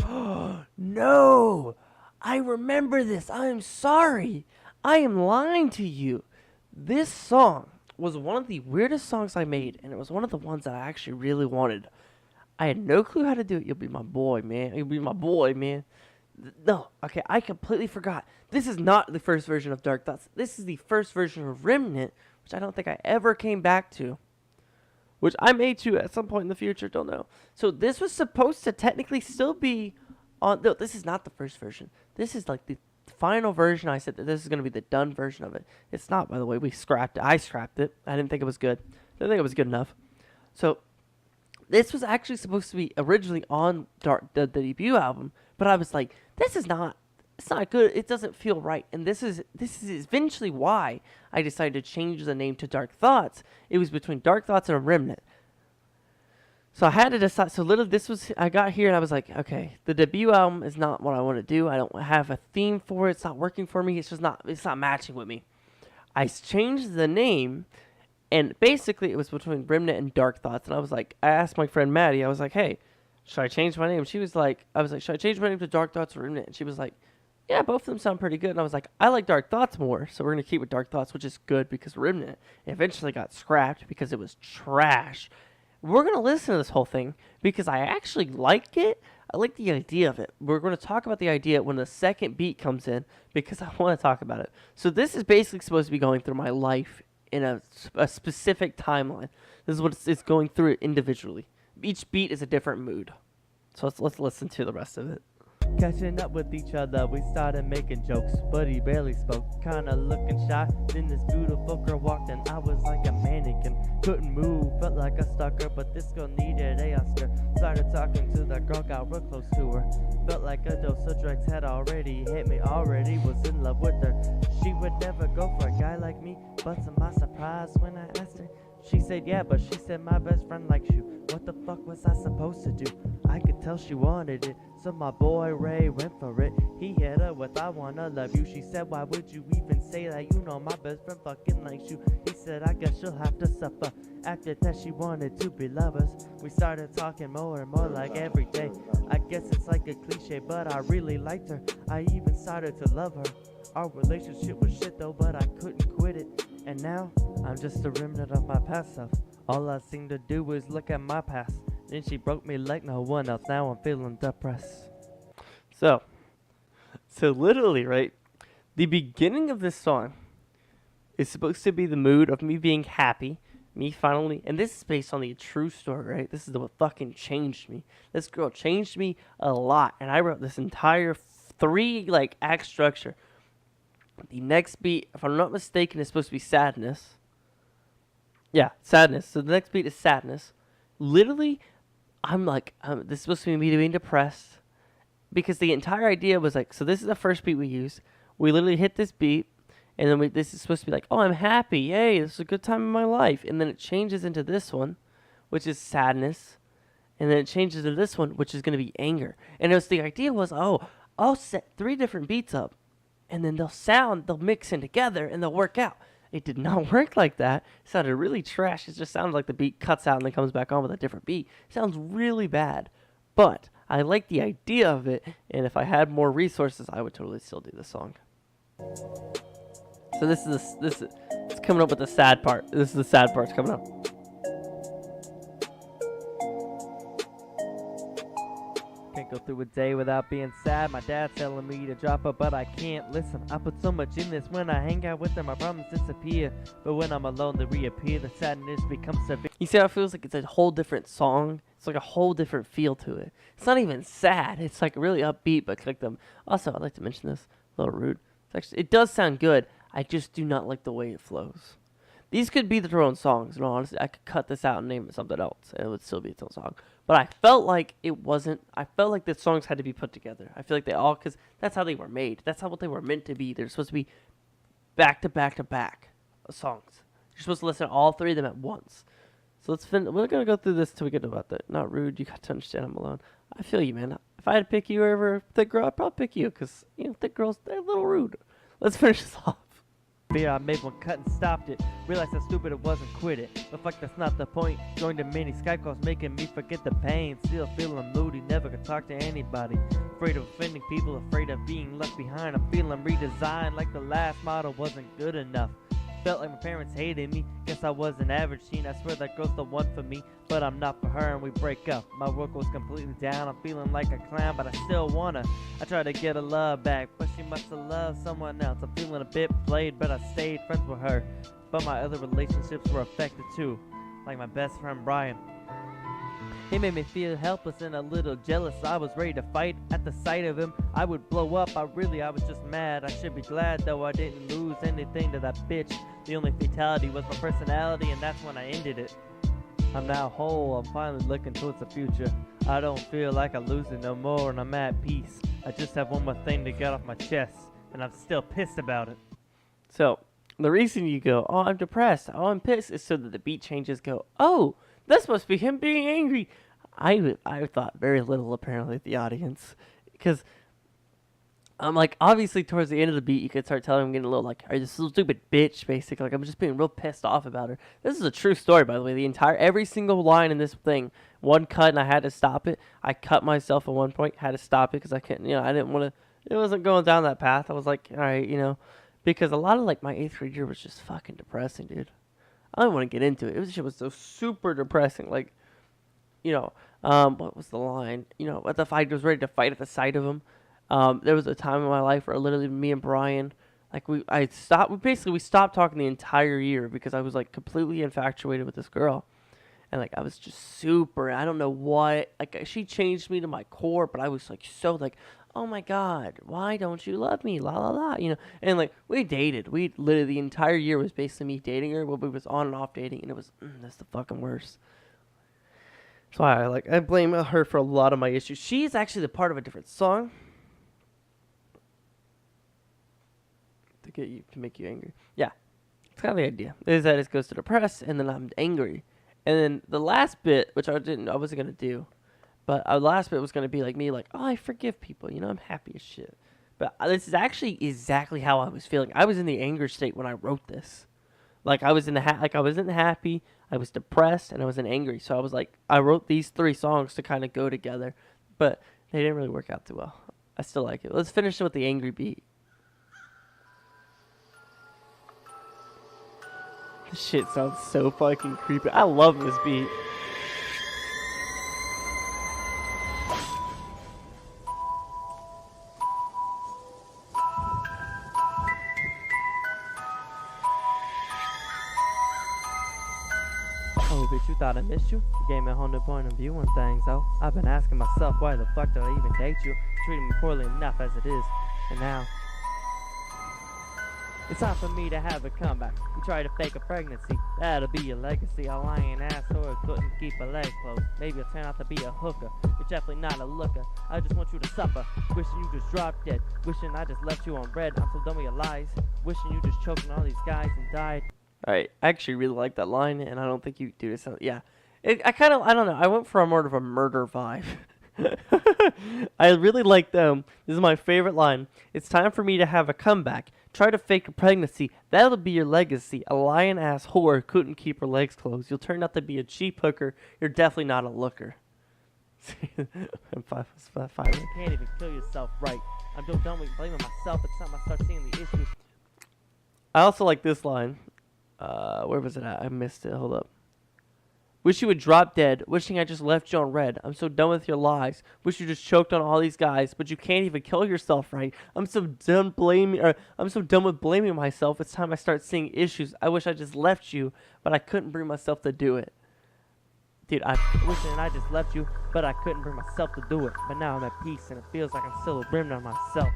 No! I remember this. I am sorry. I am lying to you. This song was one of the weirdest songs I made, and it was one of the ones that I actually really wanted. I had no clue how to do it. You'll be my boy, man. You'll be my boy, man. No, okay, I completely forgot. This is not the first version of Dark Thoughts. This is the first version of Remnant, which I don't think I ever came back to. Which I may to at some point in the future, don't know. So this was supposed to technically still be on... No, this is not the first version. This is like the final version. I said that this is going to be the done version of it. It's not, by the way. We scrapped it. I scrapped it. I didn't think it was good. Didn't think it was good enough. So this was actually supposed to be originally on the debut album, but I was like, this is not... It's not good. It doesn't feel right. And this is eventually why I decided to change the name to Dark Thoughts. It was between Dark Thoughts and a Remnant. So I had to decide. So literally this was, I got here and I was like, okay, the debut album is not what I want to do. I don't have a theme for it. It's not working for me. It's just not, it's not matching with me. I changed the name, and basically it was between Remnant and Dark Thoughts. And I was like, I asked my friend Maddie, I was like, hey, should I change my name? She was like, I was like, should I change my name to Dark Thoughts or Remnant? And she was like, yeah, both of them sound pretty good. And I was like, I like Dark Thoughts more, so we're going to keep with Dark Thoughts, which is good because Remnant eventually got scrapped because it was trash. We're going to listen to this whole thing because I actually like it. I like the idea of it. We're going to talk about the idea when the second beat comes in because I want to talk about it. So this is basically supposed to be going through my life in a specific timeline. This is what it's going through it individually. Each beat is a different mood. So let's listen to the rest of it. Catching up with each other, we started making jokes, but he barely spoke, kinda looking shy. Then this beautiful girl walked in, I was like a mannequin, couldn't move, felt like a stalker, but this girl needed a Oscar. Started talking to the girl, got real close to her, felt like a dose of drugs had already hit me, already was in love with her. She would never go for a guy like me, but to my surprise when I asked her, she said yeah, but she said my best friend likes you. What the fuck was I supposed to do? I could tell she wanted it, so my boy Ray went for it. He hit her with I wanna love you. She said why would you even say that? You know my best friend fucking likes you. He said I guess she'll have to suffer. After that she wanted to be lovers. We started talking more and more like every day. I guess it's like a cliche, but I really liked her. I even started to love her. Our relationship was shit though, but I couldn't quit it. And now, I'm just a remnant of my past self. All I seem to do is look at my past. Then she broke me like no one else. Now I'm feeling depressed. So literally, right? The beginning of this song is supposed to be the mood of me being happy. Me finally, and this is based on the true story, right? This is what fucking changed me. This girl changed me a lot. And I wrote this entire 3 act structure. The next beat, if I'm not mistaken, is supposed to be sadness. Yeah, sadness. So the next beat is sadness. Literally, I'm like, this is supposed to be me being depressed. Because the entire idea was like, so this is the first beat we used. We literally hit this beat. And then this is supposed to be like, oh, I'm happy. Yay, this is a good time in my life. And then it changes into this one, which is sadness. and then it changes to this one, which is going to be anger. And it was the idea was, oh, I'll set 3 different beats up, and then they'll mix in together, and they'll work out. It did not work like that. It sounded really trash. It just sounded like the beat cuts out and then comes back on with a different beat. It sounds really bad. But I like the idea of it, and if I had more resources, I would totally still do this song. So this is it's coming up with the sad part. This is the sad part's coming up. Can't go through a day without being sad. My dad's telling me to drop it, but I can't listen. I put so much in this. When I hang out with them, my problems disappear. But when I'm alone, they reappear. The sadness becomes severe. You see how it feels like it's a whole different song? It's like a whole different feel to it. It's not even sad. It's like really upbeat, but like them. Also, I'd like to mention this. A little rude. It does sound good. I just do not like the way it flows. These could be their own songs. No, honestly, I could cut this out and name it something else, and it would still be its own song. But I felt like it wasn't. I felt like the songs had to be put together. I feel like they all, because that's how they were made. That's how what they were meant to be. They're supposed to be back to back to back songs. You're supposed to listen to all 3 of them at once. So let's we're gonna go through this till we get about that. Not rude. You got to understand I'm alone. I feel you, man. If I had to pick you over a thick girl, I'd probably pick you, because thick girls, they're a little rude. Let's finish this off. I made one cut and stopped it. Realized how stupid it was and quit it. But fuck, that's not the point. Joined the many Skype calls, making me forget the pain. Still feeling moody, never could talk to anybody. Afraid of offending people, afraid of being left behind. I'm feeling redesigned, like the last model wasn't good enough. Felt like my parents hated me. Guess I was an average teen. I swear that girl's the one for me, but I'm not for her, and we break up. My work was completely down. I'm feeling like a clown, but I still wanna. I tried to get her love back, but she must have loved someone else. I'm feeling a bit played, but I stayed friends with her. But my other relationships were affected too, like my best friend Brian. He made me feel helpless and a little jealous. I was ready to fight at the sight of him. I would blow up. I was just mad. I should be glad though I didn't lose anything to that bitch. The only fatality was my personality, and that's when I ended it. I'm now whole. I'm finally looking towards the future. I don't feel like I'm losing no more, and I'm at peace. I just have one more thing to get off my chest, and I'm still pissed about it. So the reason you go, oh, I'm depressed, oh, I'm pissed, is so that the beat changes go, oh, this must be him being angry. I thought very little, apparently, the audience. Because I'm like, obviously, towards the end of the beat, you could start telling him, getting a little like, are you this little stupid bitch, basically. Like, I'm just being real pissed off about her. This is a true story, by the way. Every single line in this thing, one cut, and I had to stop it. I cut myself at one point, had to stop it, because I couldn't, I didn't want to, it wasn't going down that path. I was like, all right, because a lot of, like, my 8th grade year was just fucking depressing, dude. I don't want to get into it. Shit was so super depressing. Like, what was the line? What if I was ready to fight at the sight of him? There was a time in my life where literally me and Brian, like, we stopped talking the entire year because I was, like, completely infatuated with this girl. And, like, I was just super, I don't know what, like, she changed me to my core, but I was, like, so, like, oh my God, why don't you love me? La la la, And like we dated. We literally the entire year was basically me dating her. But we was on and off dating, and it was that's the fucking worst. That's why I blame her for a lot of my issues. She's actually the part of a different song to make you angry. Yeah, it's kind of the idea. Is that it goes to depress, and then I'm angry, and then the last bit, which I wasn't gonna do. But our last bit was going to be like me, like, oh, I forgive people. I'm happy as shit. But this is actually exactly how I was feeling. I was in the anger state when I wrote this. Like, I was I wasn't happy, I was depressed, and I wasn't angry. So I was like, I wrote these 3 songs to kind of go together. But they didn't really work out too well. I still like it. Let's finish it with the angry beat. This shit sounds so fucking creepy. I love this beat. Oh, bitch, you thought I missed you? You gave me a whole new point of view on things, though. I've been asking myself, why the fuck did I even date you? Treating me poorly enough as it is. And now, it's time for me to have a comeback. You try to fake a pregnancy, that'll be your legacy. A lying asshole couldn't keep her legs closed. Maybe you'll turn out to be a hooker. You're definitely not a looker. I just want you to suffer. Wishing you just dropped dead. Wishing I just left you on red. I'm so done with your lies. Wishing you just choked on all these guys and died. Alright, I actually really like that line, and I don't think you do this. Yeah, I don't know. I went for a more of a murder vibe. I really like them. This is my favorite line. It's time for me to have a comeback. Try to fake a pregnancy. That'll be your legacy. A lion-ass whore couldn't keep her legs closed. You'll turn out to be a cheap hooker. You're definitely not a looker. five. You can't even kill yourself right. I'm so done with blaming myself. It's time I start seeing the issue. I also like this line. Where was it at? I missed it. Hold up. Wish you would drop dead. Wishing I just left you on red. I'm so done with your lies. Wish you just choked on all these guys, but you can't even kill yourself right. I'm so done with blaming myself. It's time I start seeing issues. I wish I just left you, but I couldn't bring myself to do it. Dude, I wishing I just left you, but I couldn't bring myself to do it. But now I'm at peace, and it feels like I'm still a brimmed on myself.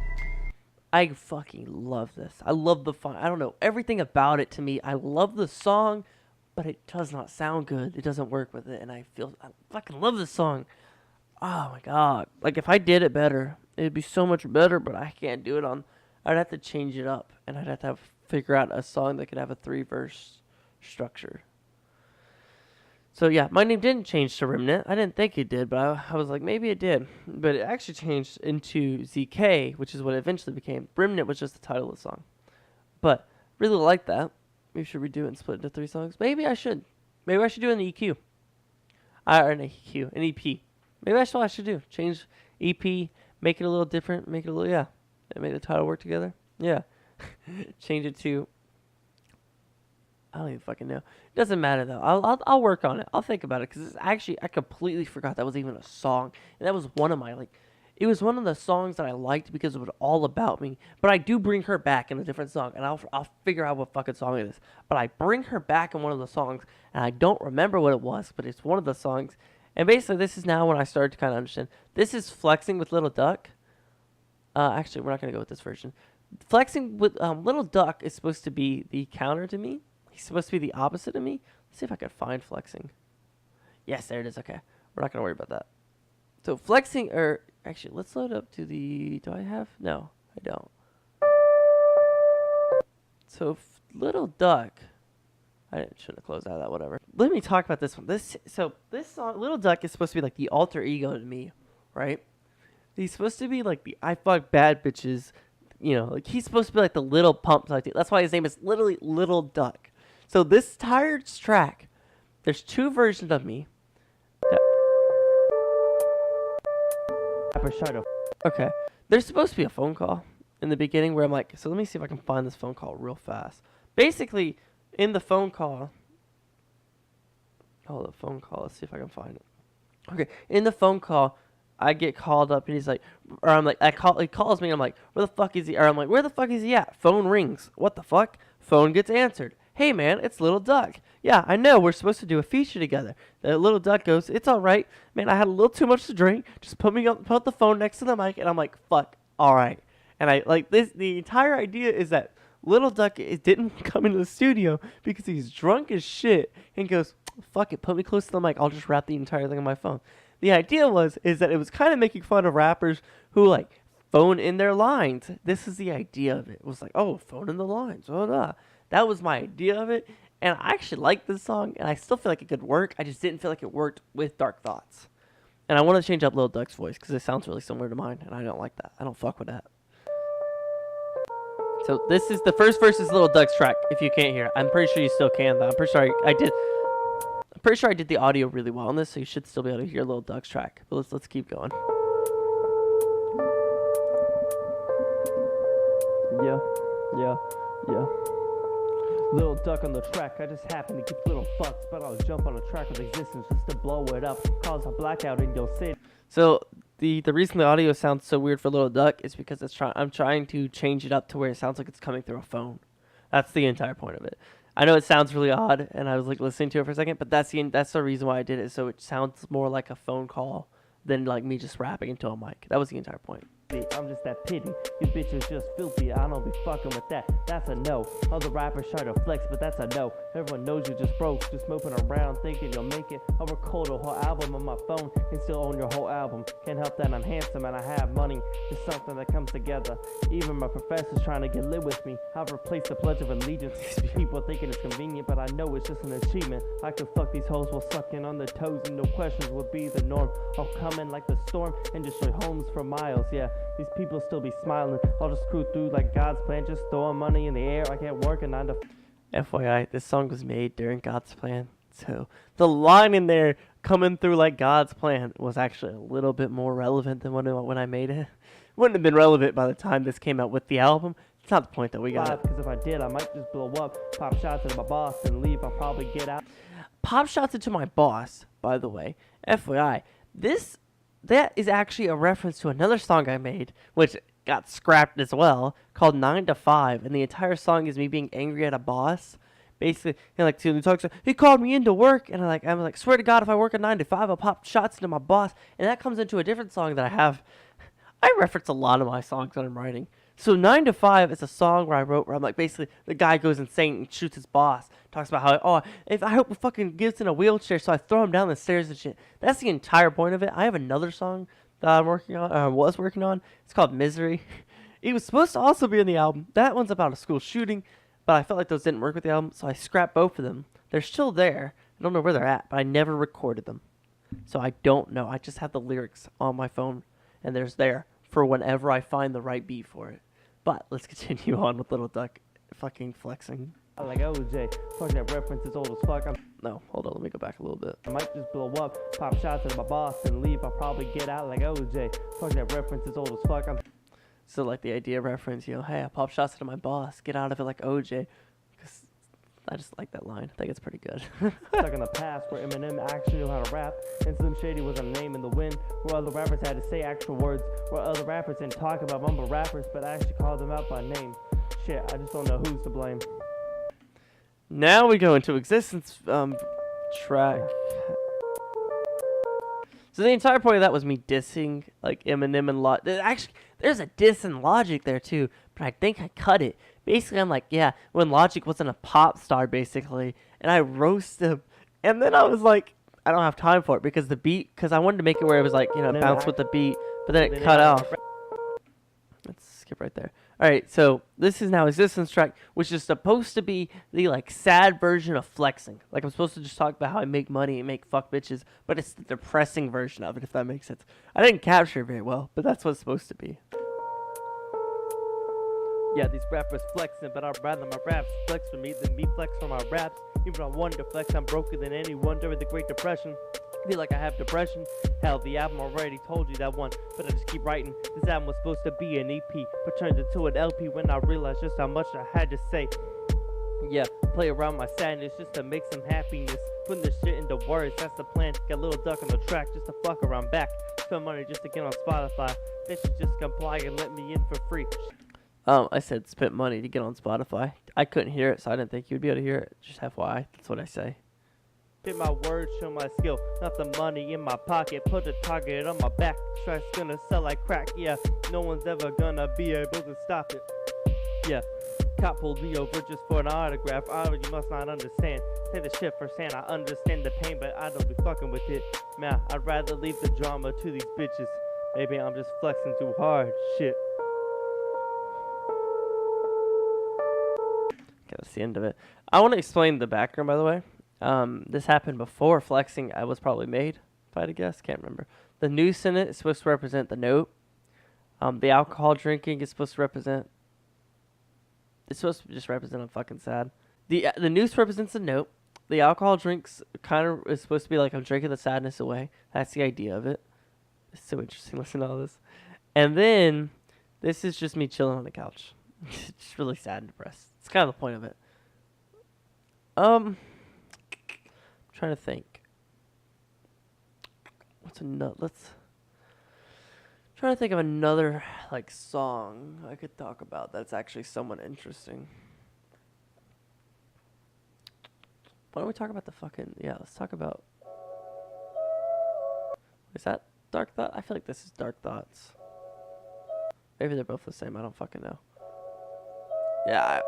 I fucking love this. I love the fun. I don't know. Everything about it to me. I love the song, but it does not sound good. It doesn't work with it, and I fucking love this song. Oh my god. Like, if I did it better, it'd be so much better, but I can't do it on... I'd have to change it up, and I'd have to figure out a song that could have a 3-verse structure. So yeah, my name didn't change to Remnant. I didn't think it did, but I was like, maybe it did. But it actually changed into ZK, which is what it eventually became. Remnant was just the title of the song. But really like that. Maybe should redo it and split it into 3 songs? Maybe I should. Maybe I should do an EQ. Or an EQ, an EP. Maybe that's what I should do. Change EP, make it a little different, make it a little, yeah. And make the title work together. Yeah. Change it to... I don't even fucking know. It doesn't matter though. I'll work on it. I'll think about it because it's actually I completely forgot that was even a song, and that was one of my it was one of the songs that I liked because it was all about me. But I do bring her back in a different song, and I'll figure out what fucking song it is. But I bring her back in one of the songs, and I don't remember what it was, but it's one of the songs. And basically, this is now when I started to kind of understand. This is Flexing with Little Duck. Actually, we're not gonna go with this version. Flexing with Little Duck is supposed to be the counter to me. He's supposed to be the opposite of me. Let's see if I can find Flexing. Yes, there it is. Okay. We're not going to worry about that. So Flexing, or actually, let's load up to the, do I have? No, I don't. So Little Duck, shouldn't have closed out of that, whatever. Let me talk about this one. This song, Little Duck is supposed to be like the alter ego to me, right? He's supposed to be like the I fuck bad bitches, you know, like he's supposed to be like the Little Pump. Like that's why his name is literally Little Duck. So this entire track, there's 2 versions of me. Okay. There's supposed to be a phone call in the beginning where I'm like, so let me see if I can find this phone call real fast. Basically, in the phone call, let's see if I can find it. Okay, in the phone call, I get called up and he's like, or I'm like, he calls me and I'm like, where the fuck is he? Or I'm like, where the fuck is he at? Phone rings. What the fuck? Phone gets answered. Hey man, it's Little Duck. Yeah, I know, we're supposed to do a feature together. The Little Duck goes, it's alright. Man, I had a little too much to drink. Just put the phone next to the mic, and I'm like, fuck, alright. And I like this, the entire idea is that Little Duck didn't come into the studio because he's drunk as shit and goes, fuck it, put me close to the mic, I'll just rap the entire thing on my phone. The idea is that it was kind of making fun of rappers who like phone in their lines. This is the idea of it. It was like, oh, phone in the lines. Oh, that was my idea of it, and I actually like this song, and I still feel like it could work. I just didn't feel like it worked with Dark Thoughts. And I want to change up Lil Duck's voice, because it sounds really similar to mine, and I don't like that. I don't fuck with that. So this is the first verse is Lil Duck's track, if you can't hear it. I'm pretty sure you still can, though. I'm pretty sure I did the audio really well on this, so you should still be able to hear Lil Duck's track. But let's keep going. Yeah. Little Duck on the track, I just happen to give little fucks, but I'll jump on a track with existence just to blow it up, cause a blackout in your city. So the reason the audio sounds so weird for Little Duck is because I'm trying to change it up to where it sounds like it's coming through a phone. That's the entire point of it. I know it sounds really odd, and I was like listening to it for a second, but that's the reason why I did it, so it sounds more like a phone call than like me just rapping into a mic. That was the entire point. I'm just that pity. You bitches just filthy. I don't be fucking with that. That's a no. Other rappers try to flex, but that's a no. Everyone knows you just broke, just moping around, thinking you'll make it. I'll record a whole album on my phone and still own your whole album. Can't help that I'm handsome and I have money. It's something that comes together. Even my professor's trying to get lit with me. I've replaced the Pledge of Allegiance. People thinking it's convenient, but I know it's just an achievement. I could fuck these hoes while sucking on their toes, and no questions would be the norm. I'll come in like the storm and destroy homes for miles. Yeah, these people still be smiling. I'll just screw through like God's plan, just throwing money in the air. I can't work a 9 to FYI, this song was made during God's plan. So the line in there, coming through like God's plan, was actually a little bit more relevant than when I made it. Wouldn't have been relevant by the time this came out with the album. It's not the point that we got it. Because if I did, I might just blow up, pop shots at my boss, and leave. I'll probably get out. Pop shots into my boss, by the way. FYI, that is actually a reference to another song I made, which got scrapped as well, called 9 to 5, and the entire song is me being angry at a boss. Basically, he talks, he called me into work, and I'm like, swear to God, if I work a 9 to 5, I'll pop shots into my boss, and that comes into a different song that I have. I reference a lot of my songs that I'm writing. So 9 to 5 is a song where I wrote where I'm like, basically, the guy goes insane and shoots his boss. Talks about how, if I hope he fucking gets in a wheelchair, so I throw him down the stairs and shit. That's the entire point of it. I have another song that I'm working on, was working on. It's called Misery. It was supposed to also be in the album. That one's about a school shooting, but I felt like those didn't work with the album, so I scrapped both of them. They're still there. I don't know where they're at, but I never recorded them. So I don't know. I just have the lyrics on my phone, and there's there for whenever I find the right beat for it. But let's continue on with Little Duck fucking flexing. Like OJ, fuck that reference is old as fuck. No, hold on, let me go back a little bit. I might just blow up, pop shots at my boss, and leave. I'll probably get out like OJ. Fuck that reference is old as fuck. So like the idea reference, hey, I pop shots at my boss, get out of it like OJ. Because I just like that line. I think it's pretty good. Stuck in the past where Eminem actually knew how to rap, and Slim Shady was a name in the wind, where other rappers had to say actual words, where other rappers didn't talk about mumble rappers, but actually called them out by name. Shit, I just don't know who's to blame. Now we go into Existence track. So the entire point of that was me dissing like Eminem and Logic. Actually, there's a diss in Logic there too, but I think I cut it. Basically, I'm like, yeah, when Logic wasn't a pop star, basically, and I roast him, and then I was like, I don't have time for it because I wanted to make it where it was like, bounce with the beat, but then it cut off. Let's skip right there. Alright, so this is now Existence track, which is supposed to be the like sad version of flexing. Like I'm supposed to just talk about how I make money and make fuck bitches, but it's the depressing version of it, if that makes sense. I didn't capture it very well, but that's what it's supposed to be. Yeah, these rappers flexing, but I'd rather my raps flex for me than me flex for my raps. Even on one to flex, I'm broker than anyone during the Great Depression. Feel like I have depression. Hell, the album already told you that one, but I just keep writing. This album was supposed to be an EP, but turned into an LP when I realized just how much I had to say. Yeah, play around my sadness just to make some happiness. Putting this shit into words, that's the plan. Got Little Duck on the track just to fuck around back. Spend money just to get on Spotify. They should just comply and let me in for free. I said spent money to get on Spotify. I couldn't hear it, so I didn't think you'd be able to hear it. Just FYI, that's what I say. Fit my words, show my skill, not the money in my pocket. Put a target on my back. Track's gonna sell like crack. Yeah, no one's ever gonna be able to stop it. Yeah, cop pulled me over just for an autograph. You must not understand. Say the shit firsthand. I understand the pain, but I don't be fucking with it. Man, I'd rather leave the drama to these bitches. Maybe I'm just flexing too hard. Shit. Okay, that's the end of it. I want to explain the background, by the way. This happened before flexing I was probably made, if I had to guess. Can't remember. The noose in it is supposed to represent the note. The alcohol drinking is supposed to represent... It's supposed to just represent I'm fucking sad. The noose represents the note. The alcohol drinks kind of is supposed to be like I'm drinking the sadness away. That's the idea of it. It's so interesting. Listen to all this. And then this is just me chilling on the couch. Just really sad and depressed. It's kind of the point of it. Trying to think. Trying to think of another like song I could talk about that's actually somewhat interesting. Why don't we talk about the fucking let's talk about. Is that Dark Thought? I feel like this is Dark Thoughts. Maybe they're both the same. I don't fucking know. Yeah.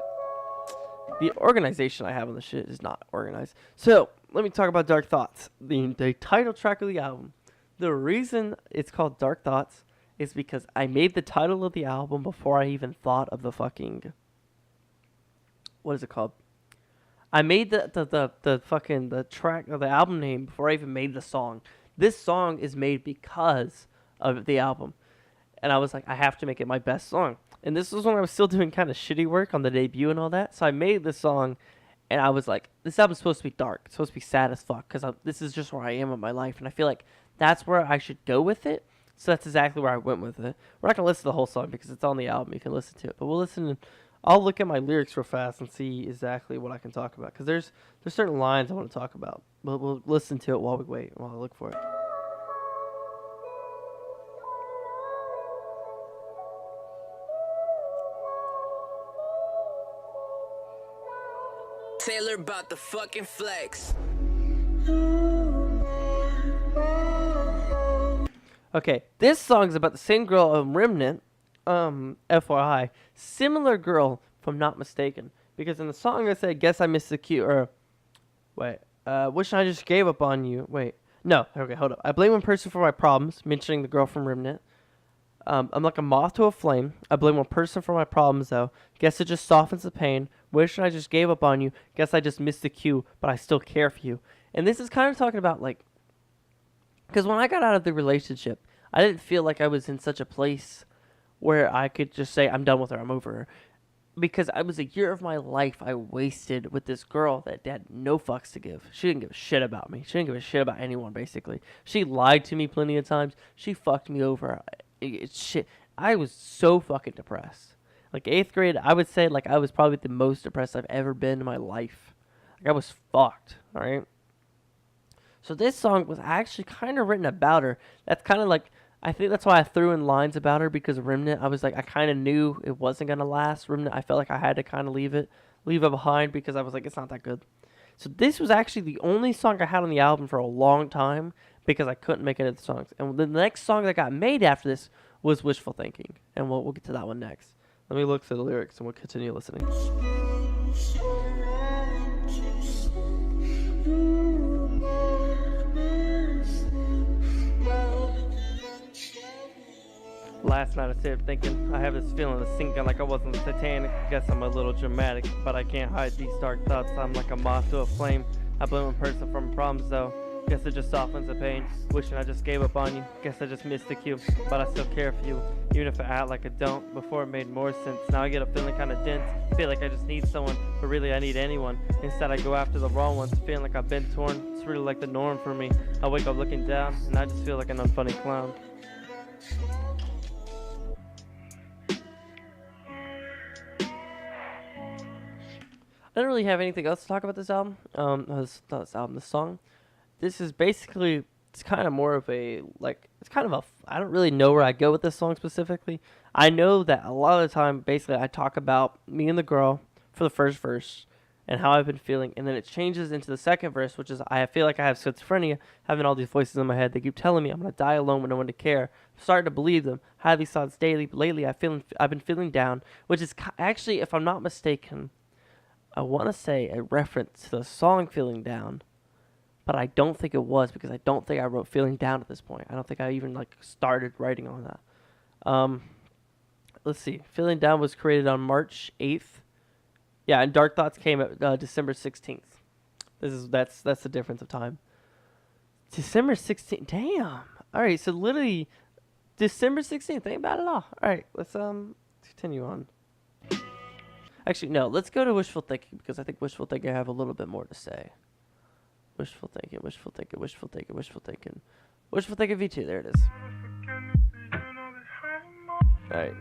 The organization I have on the shit is not organized. So, let me talk about Dark Thoughts. The title track of the album. The reason it's called Dark Thoughts is because I made the title of the album before I even thought of the fucking... What is it called? I made the track of the album name before I even made the song. This song is made because of the album. And I was like, I have to make it my best song. And this was when I was still doing kind of shitty work on the debut and all that. So I made this song, and I was like, this album's supposed to be dark. It's supposed to be sad as fuck, because this is just where I am in my life. And I feel like that's where I should go with it. So that's exactly where I went with it. We're not going to listen to the whole song because it's on the album. You can listen to it. But we'll listen. I'll look at my lyrics real fast and see exactly what I can talk about. Because there's certain lines I want to talk about. But we'll listen to it while we wait, while I look for it. Taylor about the fucking flex. Okay, this song's about the same girl, Remnant, FYI. Similar girl, if I'm not mistaken. Because in the song I said, guess I missed the cue, or, wait, wish I just gave up on you. Wait, no, okay, hold up. I blame one person for my problems, mentioning the girl from Remnant. I'm like a moth to a flame. I blame one person for my problems, though. Guess it just softens the pain. Wish I just gave up on you. Guess I just missed the cue, but I still care for you. And this is kind of talking about, like, because when I got out of the relationship, I didn't feel like I was in such a place where I could just say, I'm done with her, I'm over her. Because I was a year of my life I wasted with this girl that had no fucks to give. She didn't give a shit about me. She didn't give a shit about anyone, basically. She lied to me plenty of times. She fucked me over. It's shit. I was so fucking depressed. Like, 8th grade, I would say, like, I was probably the most depressed I've ever been in my life. Like, I was fucked, alright? So this song was actually kind of written about her. That's kind of like, I think that's why I threw in lines about her, because Remnant, I was like, I kind of knew it wasn't going to last. Remnant, I felt like I had to kind of leave it behind, because I was like, it's not that good. So this was actually the only song I had on the album for a long time, because I couldn't make any of the songs. And the next song that got made after this was Wishful Thinking. And we'll get to that one next. Let me look through the lyrics and we'll continue listening. Last night I stayed thinking, I have this feeling of sinking like I wasn't Titanic. Guess I'm a little dramatic, but I can't hide these dark thoughts. I'm like a moth to a flame. I blame one person for my problems though. Guess it just softens the pain. Wishing I just gave up on you. Guess I just missed the cue, but I still care for you. Even if I act like I don't. Before it made more sense. Now I get up feeling kinda dense. Feel like I just need someone, but really I need anyone. Instead I go after the wrong ones. Feeling like I've been torn. It's really like the norm for me. I wake up looking down, and I just feel like an unfunny clown. I don't really have anything else to talk about this album. This song. This is basically, it's kind of more of a, like, it's kind of a, I don't really know where I go with this song specifically. I know that a lot of the time, basically, I talk about me and the girl for the first verse and how I've been feeling, and then it changes into the second verse, which is I feel like I have schizophrenia, having all these voices in my head. They keep telling me I'm going to die alone with no one to care. I'm starting to believe them. I have these thoughts daily, but lately I've been feeling down, which is actually, if I'm not mistaken, I want to say a reference to the song Feeling Down, but I don't think it was, because I don't think I wrote Feeling Down at this point. I don't think I even, like, started writing on that. Let's see. Feeling Down was created on March 8th. Yeah, and Dark Thoughts came at December 16th. That's the difference of time. December 16th. Damn. All right, so literally December 16th. Ain't bad at all. All right, let's continue on. Actually, no, let's go to Wishful Thinking, because I think Wishful Thinking I have a little bit more to say. Wishful Thinking, Wishful Thinking, Wishful Thinking, Wishful Thinking. Wishful Thinking V2, there it is. Alright,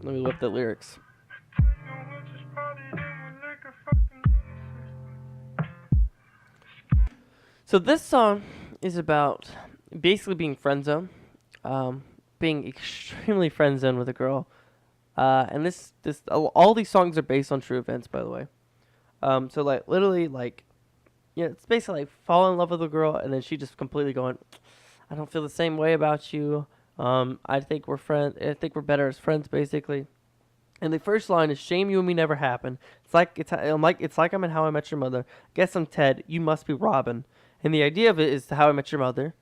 let me whip the lyrics. So this song is about basically being friend zone, being extremely friend zone with a girl. And all these songs are based on true events, by the way. So like literally, like, you know, it's basically like fall in love with a girl, and then she just completely going, I don't feel the same way about you. I think we're friends. I think we're better as friends, basically. And the first line is "Shame you and me never happened." It's like I'm in How I Met Your Mother. Guess I'm Ted. You must be Robin. And the idea of it is How I Met Your Mother,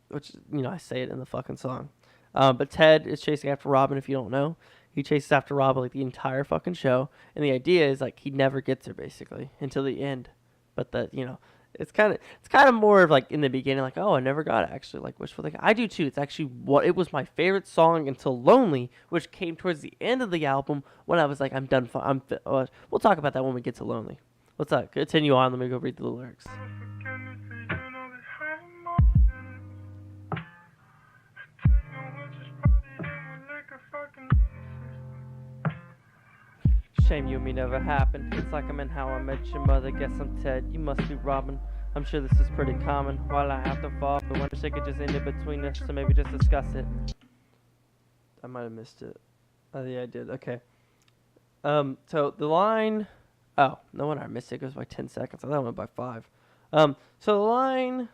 which I say it in the fucking song. But Ted is chasing after Robin. If you don't know, he chases after Robin like the entire fucking show. And the idea is like he never gets her basically until the end. But it's kind of more of like in the beginning, like, oh, I never got it actually, like wishful thinking. I do too. It's actually it was my favorite song until Lonely, which came towards the end of the album when I was like, I'm done. We'll talk about that when we get to Lonely. Let's continue on. Let me go read the lyrics. Shame you and me never happened. It's like I'm in How I Met Your Mother. Guess I'm Ted. You must be Robin. I'm sure this is pretty common. While I have to fall, but when I could just end it between us, so maybe just discuss it. I might have missed it. Oh yeah, I did. Okay. So the line. Oh, no wonder I missed it. It goes by 10 seconds. I thought it went by 5. So the line.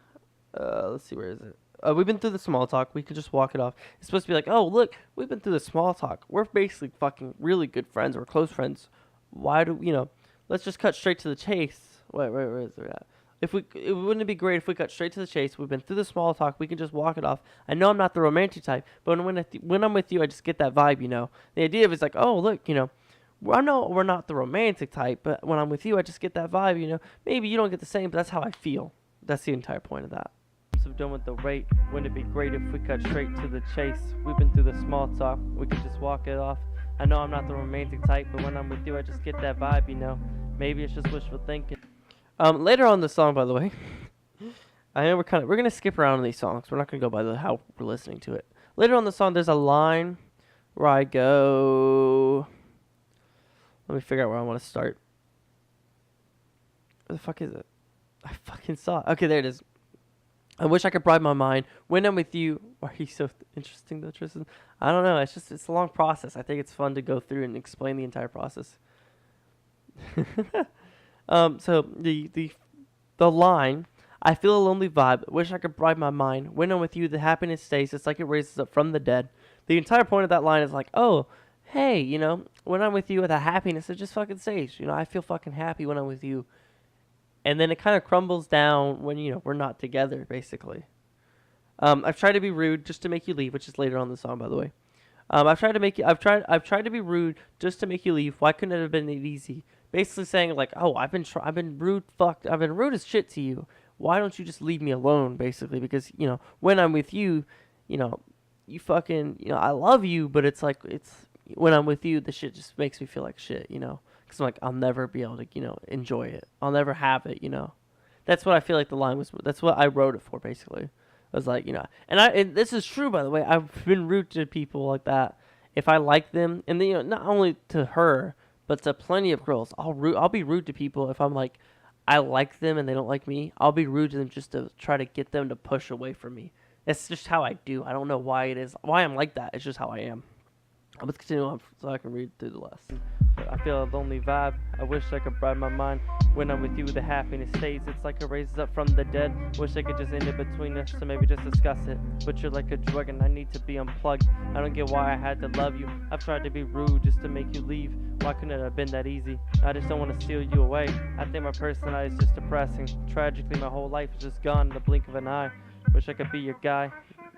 Let's see, where is it? We've been through the small talk. We can just walk it off. It's supposed to be like, oh, look, we've been through the small talk. We're basically fucking really good friends. We're close friends. Why do, let's just cut straight to the chase. Wait, where is it at? Wouldn't it be great if we cut straight to the chase? We've been through the small talk. We can just walk it off. I know I'm not the romantic type, but when I'm with you, I just get that vibe, The idea of it's like, oh, look, I know we're not the romantic type, but when I'm with you, I just get that vibe, Maybe you don't get the same, but that's how I feel. That's the entire point of that. So done with the rate. Wouldn't it be great if we cut straight to the chase? We've been through the small talk. We could just walk it off. I know I'm not the romantic type, but when I'm with you, I just get that vibe, Maybe it's just wishful thinking. Later on in the song, by the way, I know we're gonna skip around in these songs. We're not gonna go by how we're listening to it. Later on in the song, there's a line where I go. Let me figure out where I want to start. Where the fuck is it? I fucking saw it. Okay, there it is. I wish I could bribe my mind. When I'm with you, why are you so interesting though, Tristan? I don't know. It's a long process. I think it's fun to go through and explain the entire process. So the line, I feel a lonely vibe. Wish I could bribe my mind. When I'm with you, the happiness stays. It's like it raises up from the dead. The entire point of that line is like, oh, hey, when I'm with you, the happiness, it just fucking stays. I feel fucking happy when I'm with you. And then it kind of crumbles down when, we're not together, basically. I've tried to be rude just to make you leave, which is later on in the song, by the way. I've tried to be rude just to make you leave. Why couldn't it have been easy? Basically saying like, oh, I've been rude as shit to you. Why don't you just leave me alone, basically? Because, when I'm with you, you fucking, I love you, but it's like, when I'm with you, the shit just makes me feel like shit, Because I'm like, I'll never be able to, enjoy it. I'll never have it, That's what I feel like the line was. That's what I wrote it for, basically. I was like, and this is true, by the way. I've been rude to people like that. If I like them, and then, not only to her, but to plenty of girls, I'll be rude to people if I'm like, I like them and they don't like me. I'll be rude to them just to try to get them to push away from me. That's just how I do. I don't know why I'm like that. It's just how I am. Let's continue on so I can read through the lesson. I feel a lonely vibe. I wish I could bribe my mind. When I'm with you, the happiness stays. It's like it raises up from the dead. Wish I could just end it between us, so maybe just discuss it. But you're like a drug and I need to be unplugged. I don't get why I had to love you. I've tried to be rude just to make you leave. Why couldn't it have been that easy? I just don't want to steal you away. I think my personality is just depressing. Tragically, my whole life is just gone in the blink of an eye. Wish I could be your guy.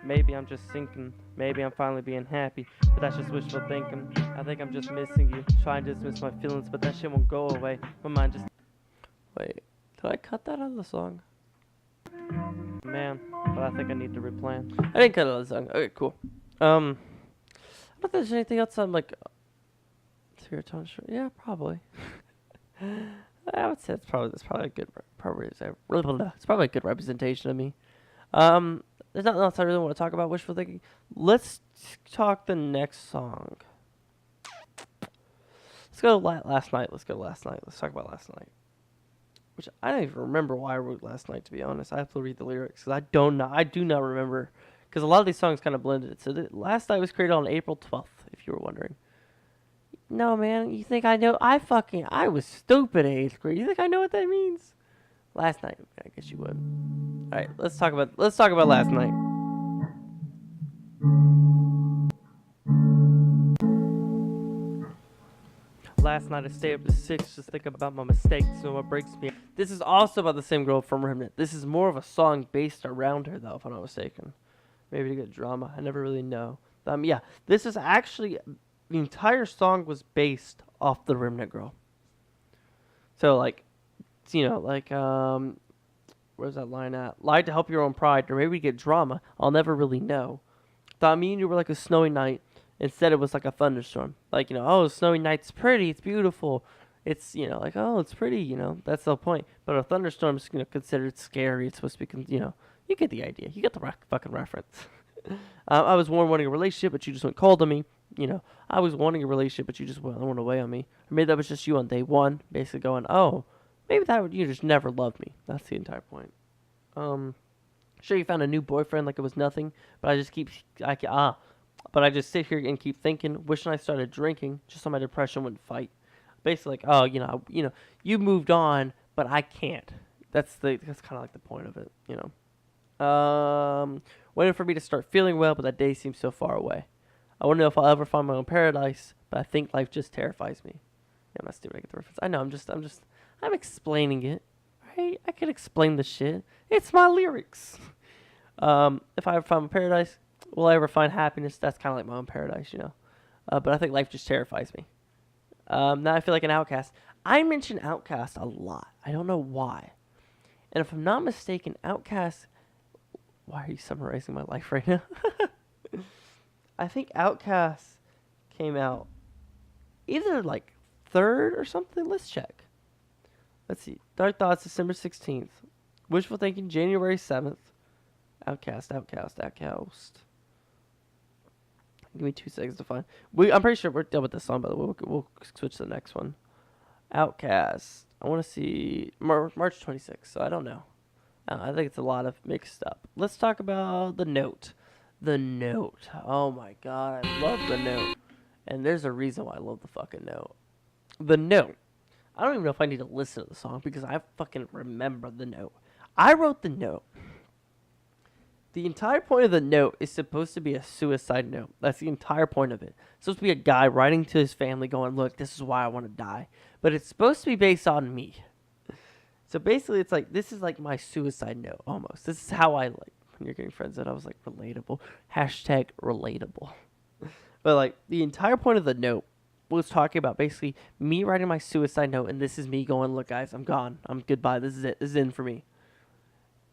Maybe I'm just sinking. Maybe I'm finally being happy. But that's just wishful thinking. I think I'm just missing you. Trying to dismiss my feelings, but that shit won't go away. My mind just... Wait, did I cut that out of the song? Man, but I think I need to replan. I didn't cut it out of the song. Okay, cool. I don't think there's anything else I'm like... Yeah, probably. I would say it's probably a good... It's probably a good representation of me. There's nothing else I really want to talk about wishful thinking. Let's talk the next song. Let's go to last night. Let's talk about last night. Which I don't even remember why I wrote last night, to be honest. I have to read the lyrics because I do not remember. Because a lot of these songs kind of blended. So last night was created on April 12th, if you were wondering. No, man. You think I know? I was stupid in 8th grade. You think I know what that means? Last night, I guess you would. All right, let's talk about last night. Last night I stayed up to 6 just thinking about my mistakes and what breaks me. This is also about the same girl from Remnant. This is more of a song based around her, though, if I'm not mistaken. Maybe to get drama. I never really know. Yeah, this is actually, the entire song was based off the Remnant girl. So, like, you know, like, where's that line at? Lied to help your own pride, or maybe get drama. I'll never really know. Thought me and you were like a snowy night. Instead, it was like a thunderstorm. Like, you know, oh, snowy night's pretty, it's beautiful. It's, you know, like, oh, it's pretty, you know, that's the point. But a thunderstorm's, you know, considered scary. It's supposed to be, you know, you get the idea. You get the fucking reference. I was wanting a relationship, but you just went cold on me. You know, I was wanting a relationship, but you just went away on me. Or maybe that was just you on day one, basically going, oh, maybe you just never loved me. That's the entire point. Sure, you found a new boyfriend like it was nothing, but I just sit here and keep thinking, wishing I started drinking, just so my depression wouldn't fight. Basically, like, oh, you moved on, but I can't. That's kind of like the point of it, you know. Waiting for me to start feeling well, but that day seems so far away. I wonder if I'll ever find my own paradise, but I think life just terrifies me. Yeah, I'm not stupid. I get the reference. I know. I'm explaining it. Right? I could explain the shit. It's my lyrics. If I ever find my paradise, will I ever find happiness? That's kind of like my own paradise, you know. But I think life just terrifies me. Now I feel like an outcast. I mention outcast a lot. I don't know why. And if I'm not mistaken, outcast... Why are you summarizing my life right now? I think Outcast came out either like 3rd or something. Let's check. Let's see. Dark Thoughts, December 16th. Wishful Thinking, January 7th. Outcast. Give me 2 seconds to find. I'm pretty sure we're done with this song, but we'll switch to the next one. Outcast. I want to see March 26th, so I don't know. I think it's a lot of mixed up. Let's talk about The Note. The Note. Oh my god, I love The Note. And there's a reason why I love the fucking Note. The Note. I don't even know if I need to listen to the song because I fucking remember The Note. I wrote The Note. The entire point of The Note is supposed to be a suicide note. That's the entire point of it. It's supposed to be a guy writing to his family going, look, this is why I want to die. But it's supposed to be based on me. So basically, it's like, this is like my suicide note, almost. This is how I, like, when you're getting friends that I was like, relatable. Hashtag relatable. But, like, the entire point of the note was talking about basically me writing my suicide note, and this is me going, look, guys, I'm gone. I'm goodbye. This is it. This is in for me.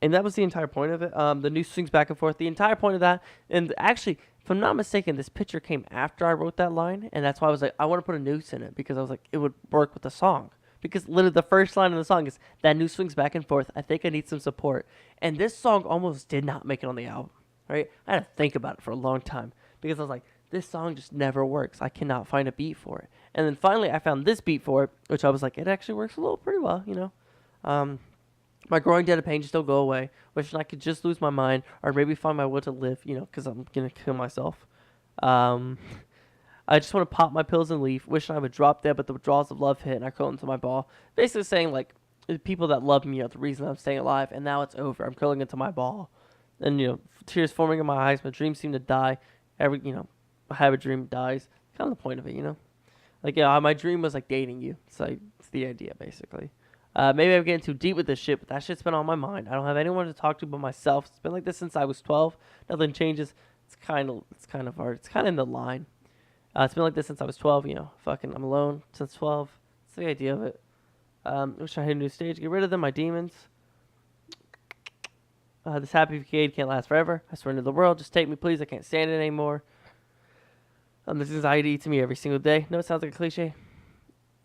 And that was the entire point of it. The news swings back and forth. The entire point of that, and actually, if I'm not mistaken, this picture came after I wrote that line, and that's why I was like, I want to put a noose in it, because I was like, it would work with the song. Because literally the first line of the song is, that news swings back and forth. I think I need some support. And this song almost did not make it on the album. Right? I had to think about it for a long time. Because I was like, this song just never works. I cannot find a beat for it. And then finally I found this beat for it, which I was like, it actually works a little pretty well, you know. My growing debt of pain just don't go away. Wishing I could just lose my mind. Or maybe find my will to live, you know, because I'm going to kill myself. I just want to pop my pills and leave. Wishing I would drop dead, but the withdrawals of love hit and I curl into my ball. Basically saying, like, the people that love me are the reason I'm staying alive, and now it's over. I'm curling into my ball. And, you know, tears forming in my eyes. My dreams seem to die. I have a dream dies. Kind of the point of it, you know? Like, yeah, my dream was, like, dating you. So it's the idea, basically. Maybe I'm getting too deep with this shit, but that shit's been on my mind. I don't have anyone to talk to but myself. It's been like this since I was 12. Nothing changes. It's kind of hard. It's kind of in the line. It's been like this since I was 12, you know. Fucking, I'm alone since 12. That's the idea of it. Wish I had a new stage. Get rid of them, my demons. This happy facade can't last forever. I surrender to the world. Just take me, please. I can't stand it anymore. This anxiety to me every single day. No, it sounds like a cliche.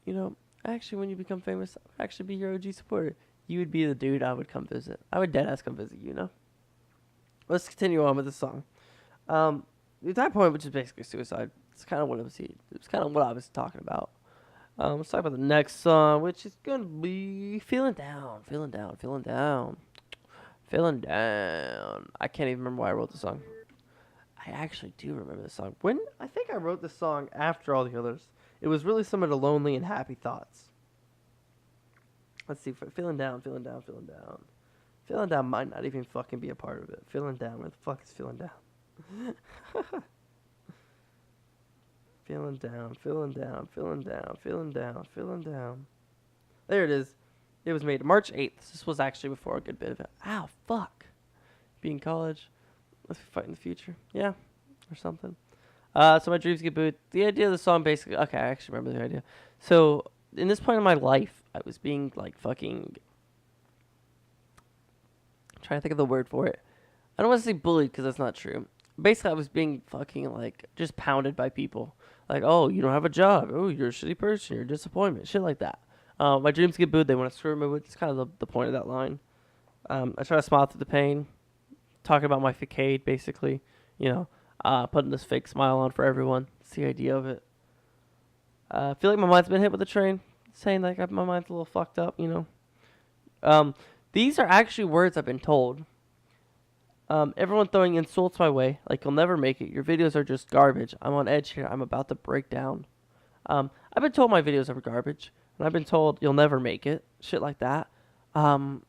You know, actually, when you become famous, I would actually be your OG supporter. You would be the dude I would come visit. I would deadass come visit you, know? Let's continue on with this song. The entire point, which is basically suicide. It's kind of what I was talking about. Let's talk about the next song, which is gonna be Feeling Down. I can't even remember why I wrote the song. I actually do remember the song. I think I wrote this song after all the others. It was really some of the lonely and happy thoughts. Let's see. Feeling down. Feeling down might not even fucking be a part of it. Feeling down. Where the fuck is Feeling Down? Feeling down, feeling down, feeling down, feeling down, feeling down. There it is. It was made March 8th. This was actually before a good bit of it. Ow, fuck. Be in college. Let's fight in the future. Yeah, or something. So my dreams get booed. The idea of the song basically... Okay, I actually remember the idea. So, in this point in my life, I was being, like, fucking... I'm trying to think of the word for it. I don't want to say bullied, because that's not true. Basically, I was being fucking, like, just pounded by people. Like, oh, you don't have a job. Oh, you're a shitty person. You're a disappointment. Shit like that. My dreams get booed. They want to screw me. It's kind of the point of that line. I try to smile through the pain. Talking about my facade, basically. You know, putting this fake smile on for everyone. It's the idea of it. I feel like my mind's been hit with a train. Saying, like, my mind's a little fucked up, you know. These are actually words I've been told. Everyone throwing insults my way, like you'll never make it. Your videos are just garbage. I'm on edge here. I'm about to break down. I've been told my videos are garbage, and I've been told you'll never make it. Shit like that. I've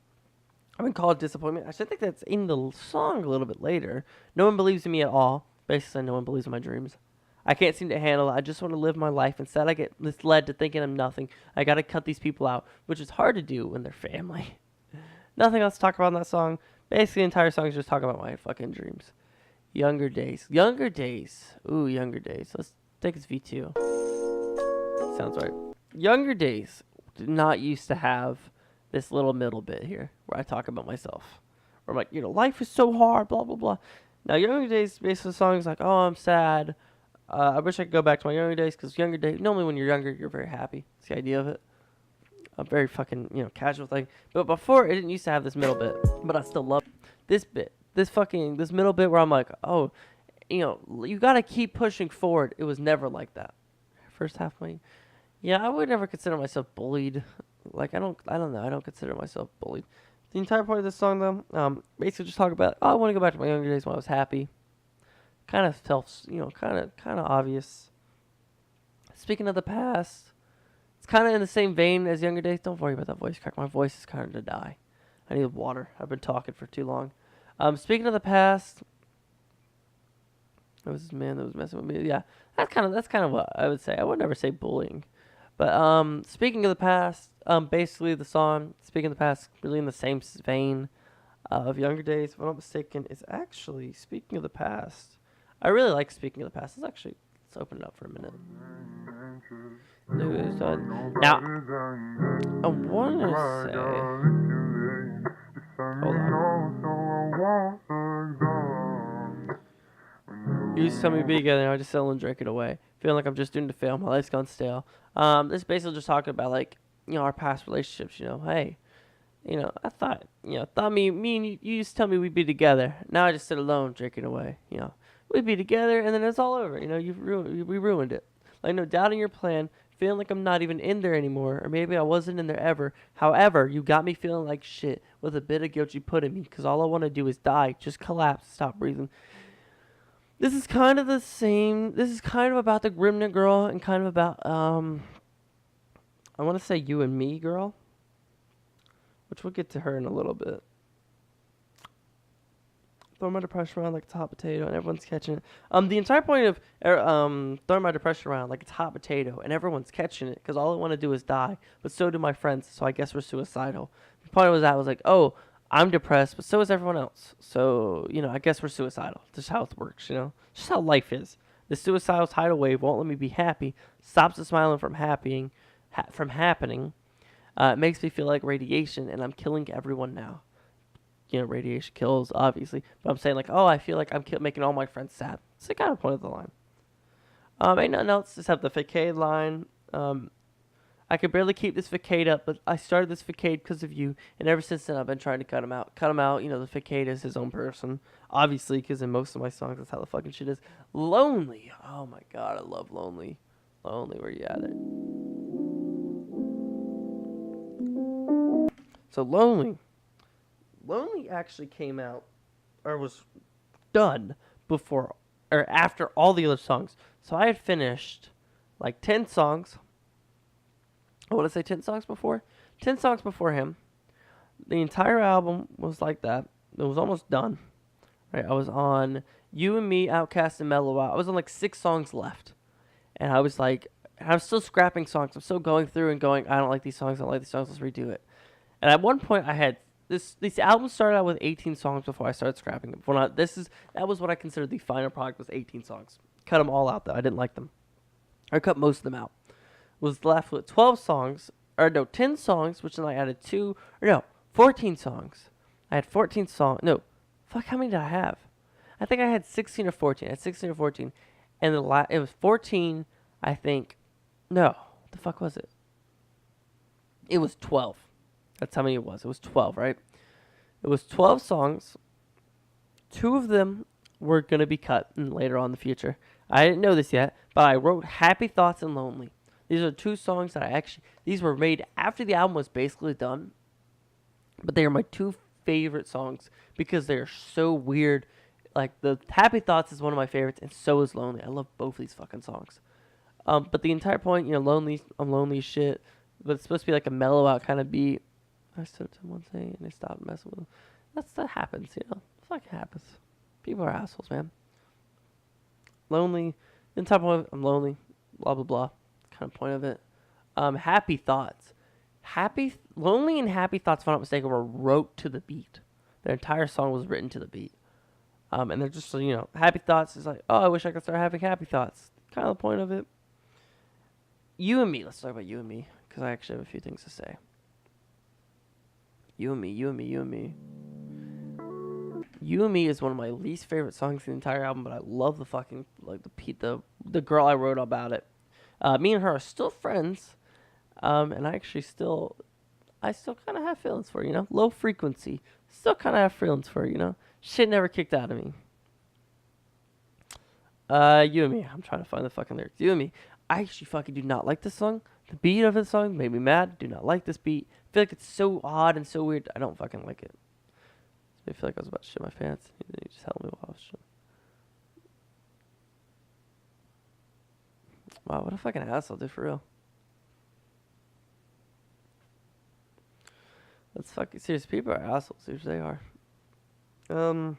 been called disappointment. Actually, I think that's in the song a little bit later. No one believes in me at all. Basically, no one believes in my dreams. I can't seem to handle it. I just want to live my life. Instead, I get misled to thinking I'm nothing. I gotta cut these people out, which is hard to do when they're family. Nothing else to talk about in that song. Basically, the entire song is just talking about my fucking dreams. Younger days. Younger days. Ooh, younger days. Let's take this V2. Sounds right. Younger days did not used to have this little middle bit here where I talk about myself. Where I'm like, you know, life is so hard, blah, blah, blah. Now, younger days, basically, the song is like, oh, I'm sad. I wish I could go back to my younger days, because younger days, normally when you're younger, you're very happy. It's the idea of it. A very fucking, you know, casual thing. But before, it didn't used to have this middle bit. But I still love this bit. This middle bit where I'm like, oh, you know, you gotta keep pushing forward. It was never like that. First half of my... Yeah, I would never consider myself bullied. Like, I don't know. I don't consider myself bullied. The entire point of this song, though, basically just talk about, oh, I want to go back to my younger days when I was happy. Kind of felt, you know, kind of obvious. Speaking of the past... It's kind of in the same vein as younger days. Don't worry about that voice crack. My voice is kind of to die. I need water. I've been talking for too long. Speaking of the past, it was this man that was messing with me. Yeah, that's kind of what I would say. I would never say bullying, but speaking of the past, basically the song "Speaking of the Past" really in the same vein of younger days. If I'm not mistaken, is actually "Speaking of the Past." I really like "Speaking of the Past." Let's open it up for a minute. Now, I want to say... Hold on. You used to tell me to be together, and I just sell and drink it away. Feeling like I'm just doing the film. My life's gone stale. This is basically just talking about, like, you know, our past relationships, you know. Hey, you know, I thought me and you used to tell me we'd be together. Now I just sit alone drinking away, you know. We'd be together, and then it's all over. You know, we ruined it. Like, no, doubting your plan, feeling like I'm not even in there anymore, or maybe I wasn't in there ever. However, you got me feeling like shit with a bit of guilt you put in me, because all I want to do is die, just collapse, stop breathing. This is kind of the same. This is kind of about the Remnant girl, and kind of about, I want to say You and Me girl, which we'll get to her in a little bit. Throw my depression around like it's a hot potato, and everyone's catching it. The entire point of throwing my depression around like it's hot potato, and everyone's catching it, because all I want to do is die, but so do my friends, so I guess we're suicidal. The point was that was like, oh, I'm depressed, but so is everyone else. So, you know, I guess we're suicidal. Just how it works, you know? Just how life is. The suicidal tidal wave won't let me be happy, stops the smiling from happening. It makes me feel like radiation, and I'm killing everyone now. You know, radiation kills, obviously. But I'm saying, like, oh, I feel like I'm making all my friends sad. It's the kind of point of the line. Ain't nothing else. Just have the facade line. I could barely keep this facade up, but I started this facade because of you. And ever since then, I've been trying to cut him out. Cut him out. You know, the facade is his own person. Obviously, because in most of my songs, that's how the fucking shit is. Lonely. Oh, my God. I love Lonely. Lonely, where you at it? So, Lonely. Lonely actually came out, or was done before, or after all the other songs. So I had finished like 10 songs. I want to say 10 songs before. 10 songs before him. The entire album was like that. It was almost done. Right? I was on You and Me, Outkast, and Mellow Out. I was on like 6 songs left. And I was like, I'm still scrapping songs. I'm still going through and going, I don't like these songs, I don't like these songs, let's redo it. And at one point I had these albums started out with 18 songs before I started scrapping them. That was what I considered the final product, was 18 songs. Cut them all out though. I didn't like them. I cut most of them out. Was left with 12 songs, 10 songs, which then I added 14 songs. I had 14 songs. No, fuck, how many did I have? I think I had 16 or 14. I had 16 or 14. And it was 14, I think. No, what the fuck was it? It was 12. That's how many it was. It was 12, right? It was 12 songs. 2 of them were going to be cut later on in the future. I didn't know this yet, but I wrote Happy Thoughts and Lonely. These are 2 songs that these were made after the album was basically done. But they are my 2 favorite songs because they are so weird. Like, the Happy Thoughts is one of my favorites, and so is Lonely. I love both of these fucking songs. But the entire point, I'm lonely as shit, but it's supposed to be like a mellow out kind of beat. I said to one thing, and they stopped messing with them. That happens, It fucking happens. People are assholes, man. Lonely. The entire point, I'm lonely. Blah, blah, blah. Kind of point of it. Happy Thoughts. Lonely and Happy Thoughts, if I'm not mistaken, were wrote to the beat. Their entire song was written to the beat. And they're just, Happy Thoughts is like, oh, I wish I could start having happy thoughts. Kind of the point of it. You and Me. Let's talk about You and Me, because I actually have a few things to say. You and Me, You and Me, You and Me. You and Me is one of my least favorite songs in the entire album, but I love the fucking, like, the girl I wrote about it. Me and her are still friends, and I still kind of have feelings for her, Low frequency. Still kind of have feelings for her, Shit never kicked out of me. You and Me. I'm trying to find the fucking lyrics. You and Me. I actually fucking do not like this song. The beat of the song made me mad. Do not like this beat. I feel like it's so odd and so weird. I don't fucking like it. I feel like I was about to shit my pants. You just held me while I was shit. Wow, what a fucking asshole, dude, for real. That's fucking serious. People are assholes, dude. They are. Song's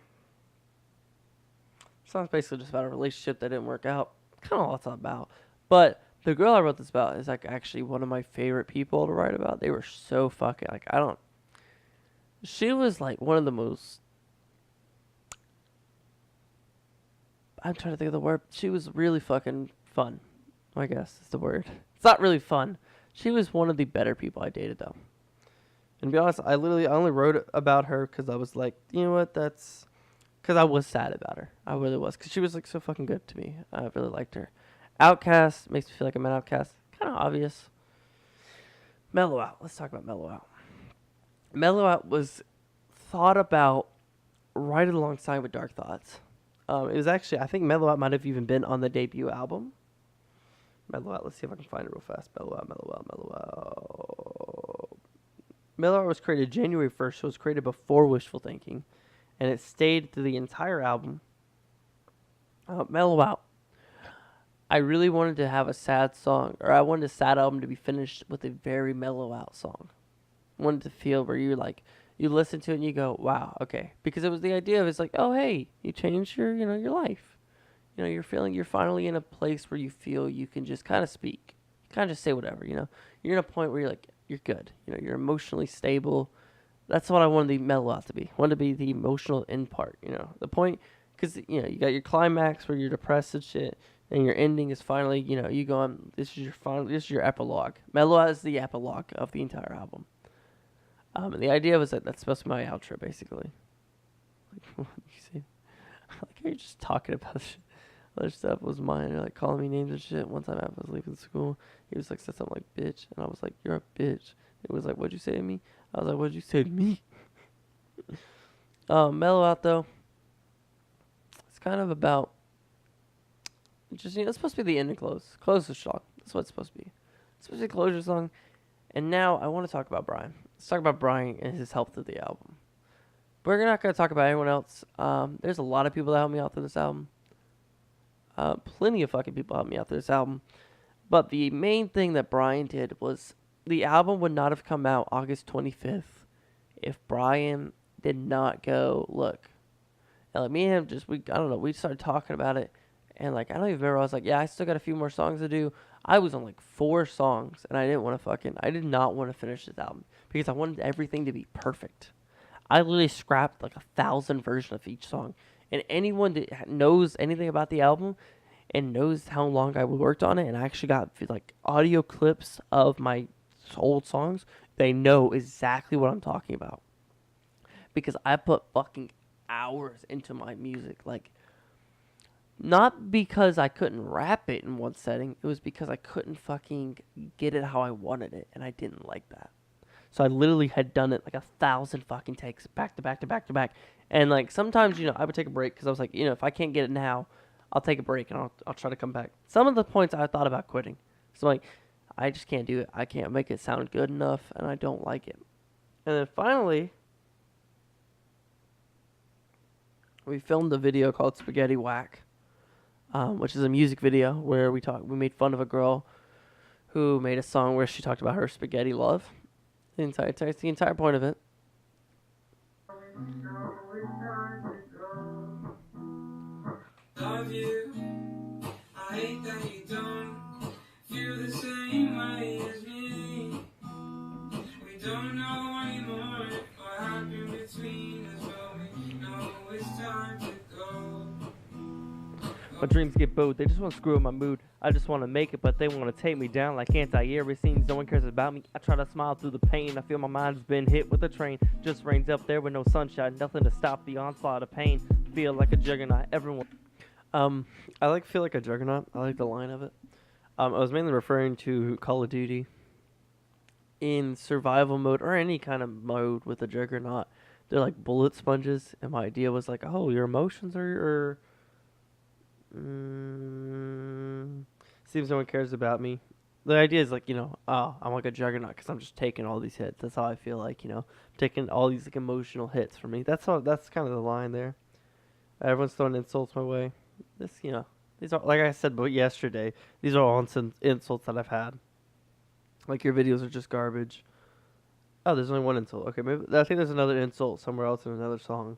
basically just about a relationship that didn't work out. Kind of all it's about. But the girl I wrote this about is like actually one of my favorite people to write about. They were so fucking she was like one of the most. I'm trying to think of the word. She was really fucking fun, I guess is the word. It's not really fun. She was one of the better people I dated though. And to be honest, I only wrote about her because I was like, you know what, because I was sad about her. I really was, because she was like so fucking good to me. I really liked her. Outkast makes me feel like I'm an outcast. Kind of obvious. Mellow Out. Let's talk about Mellow Out. Mellow Out was thought about right alongside with Dark Thoughts. It was actually, I think Mellow Out might have even been on the debut album. Mellow Out. Let's see if I can find it real fast. Mellow Out, Mellow Out, Mellow Out. Mellow Out was created January 1st, so it was created before Wishful Thinking. And it stayed through the entire album. Mellow Out. I really wanted to have a sad song, or I wanted a sad album to be finished with a very mellow out song. I wanted to feel where you listen to it and you go, wow, okay. Because it was the idea of, it's like, oh, hey, you changed your life. You're finally in a place where you feel you can just kind of speak. You kind of just say whatever, You're in a point where you're like, you're good. You're emotionally stable. That's what I wanted the mellow out to be. I wanted to be the emotional end part, The point, because, you got your climax where you're depressed and shit. And your ending is finally, you go on. This is your epilogue. Mellow Out is the epilogue of the entire album. And the idea was that that's supposed to be my outro, basically. Like, what you see? Like, are you just talking about shit? Other stuff was mine. Like, calling me names and shit. One time I was leaving school, he was like, said something like, bitch. And I was like, you're a bitch. It was like, what'd you say to me? I was like, what'd you say to me? Mellow Out, though. It's kind of about. Just, it's supposed to be the end and close the song. That's what it's supposed to be. It's supposed to be a closure song. And now I want to talk about Brian. Let's talk about Brian and his help through the album. But we're not going to talk about anyone else. There's a lot of people that helped me out through this album. Plenty of fucking people helped me out through this album. But the main thing that Brian did was the album would not have come out August 25th if Brian did not go, look, And like me and him just, I don't know, we started talking about it. And like, I don't even remember, I was like, yeah, I still got a few more songs to do. I was on like 4 songs, and I did not want to finish this album because I wanted everything to be perfect. I literally scrapped like 1,000 versions of each song. And anyone that knows anything about the album and knows how long I worked on it, and I actually got like audio clips of my old songs, they know exactly what I'm talking about. Because I put fucking hours into my music. Like, not because I couldn't rap it in one setting, it was because I couldn't fucking get it how I wanted it, and I didn't like that. So I literally had done it like 1,000 fucking takes back to back to back to back. And like sometimes, I would take a break because I was like, if I can't get it now, I'll take a break and I'll try to come back. Some of the points I thought about quitting. So like, I just can't do it. I can't make it sound good enough, and I don't like it. And then finally, we filmed a video called Spaghetti Whack, which is a music video where we made fun of a girl who made a song where she talked about her spaghetti love. The entire point of it. Love you. I hate that you don't feel the same way as me. We don't know anymore what happened between us, but we know it's time to go. My dreams get booed, they just want to screw up my mood. I just want to make it, but they want to take me down like anti-air. It seems no one cares about me. I try to smile through the pain. I feel my mind's been hit with a train. Just rains up there with no sunshine. Nothing to stop the onslaught of pain. Feel like a juggernaut. Everyone. I feel like a juggernaut. I like the line of it. I was mainly referring to Call of Duty. In survival mode, or any kind of mode with a juggernaut, they're like bullet sponges. And my idea was like, oh, your emotions are seems no one cares about me. The idea is like, I'm like a juggernaut because I'm just taking all these hits. That's how I feel like, taking all these like emotional hits for me. That's kind of the line there. Everyone's throwing insults my way. These are, like I said yesterday, these are all insults that I've had. Like, your videos are just garbage. Oh, there's only one insult. Okay, maybe I think there's another insult somewhere else in another song.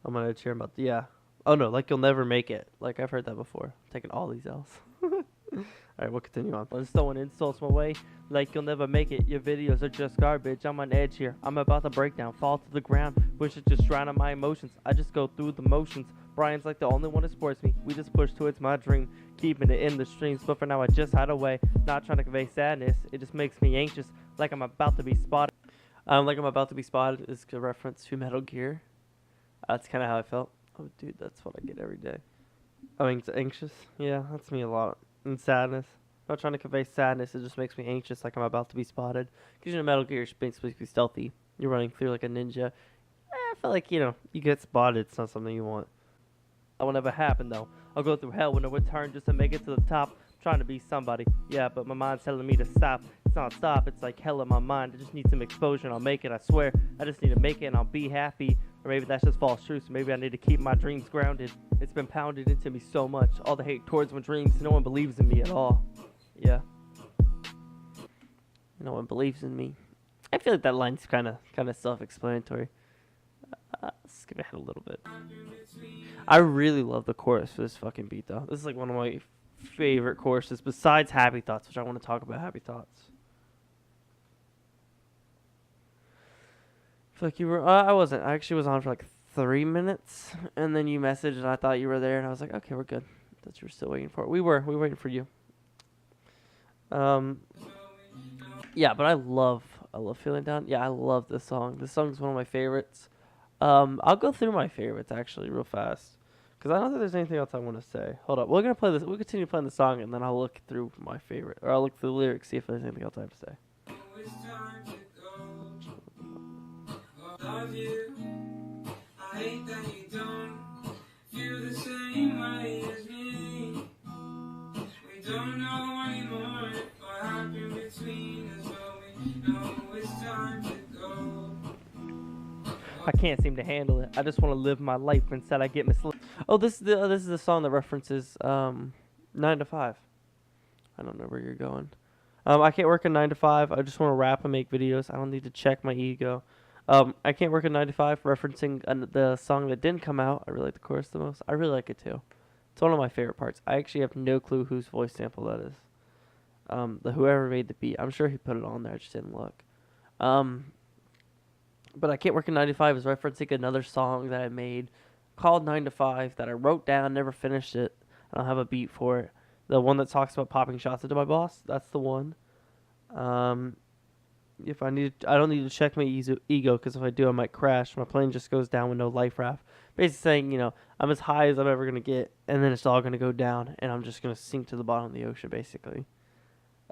I'm gonna cheer about. Yeah. Oh no, like you'll never make it. Like I've heard that before. I'm taking all these L's. Alright, we'll continue on. One's throwing insults my way, like you'll never make it. Your videos are just garbage. I'm on edge here. I'm about to break down, fall to the ground. Wish it just drown out my emotions. I just go through the motions. Brian's like the only one who supports me. We just push towards my dream, keeping it in the streams. But for now, I just hide away. Not trying to convey sadness. It just makes me anxious, like I'm about to be spotted. Like I'm about to be spotted is a reference to Metal Gear. That's kind of how I felt. Oh, dude, that's what I get every day. Oh, anxious? Yeah, that's me a lot. And sadness. Not trying to convey sadness, it just makes me anxious, like I'm about to be spotted. Because, Metal Gear is basically stealthy. You're running through like a ninja. I feel like, you get spotted. It's not something you want. That will never happen, though. I'll go through hell with no return just to make it to the top. Trying to be somebody. Yeah, but my mind's telling me to stop. It's not stop, it's like hell in my mind. I just need some exposure and I'll make it, I swear. I just need to make it and I'll be happy. Or maybe that's just false truth, so maybe I need to keep my dreams grounded. It's been pounded into me so much. All the hate towards my dreams, no one believes in me at all. Yeah. No one believes in me. I feel like that line's kind of self-explanatory. Skip ahead a little bit. I really love the chorus for this fucking beat, though. This is like one of my favorite choruses besides Happy Thoughts, which I want to talk about Happy Thoughts. I feel like you were. I wasn't. I actually was on for like 3 minutes, and then you messaged, and I thought you were there, and I was like, okay, we're good. I thought you were still waiting for it. We were waiting for you. Yeah, but I love Feeling Down. Yeah, I love this song. This song's one of my favorites. I'll go through my favorites actually real fast, because I don't think there's anything else I want to say. Hold up, we're gonna play this. We'll continue playing the song, and then I'll look through my favorite, or I'll look through the lyrics, see if there's anything else I have to say. Love you. I hate that you don't feel the same way as me. We don't know anymore what happened between us, but we know it's time to go. I can't seem to handle it. I just want to live my life. Instead, I get misled. Oh, this is the song that references 9 to 5. I don't know where you're going. I can't work a 9 to 5. I just want to rap and make videos. I don't need to check my ego. I Can't Work a 9 to 5, referencing the song that didn't come out. I really like the chorus the most. I really like it too. It's one of my favorite parts. I actually have no clue whose voice sample that is. Whoever made the beat. I'm sure he put it on there. I just didn't look. But I Can't Work a 9 to 5 is referencing another song that I made called 9 to 5 that I wrote down, never finished it. I don't have a beat for it. The one that talks about popping shots into my boss, that's the one. If I don't need to check my ego, because if I do, I might crash. My plane just goes down with no life raft. Basically saying, I'm as high as I'm ever going to get, and then it's all going to go down, and I'm just going to sink to the bottom of the ocean, basically.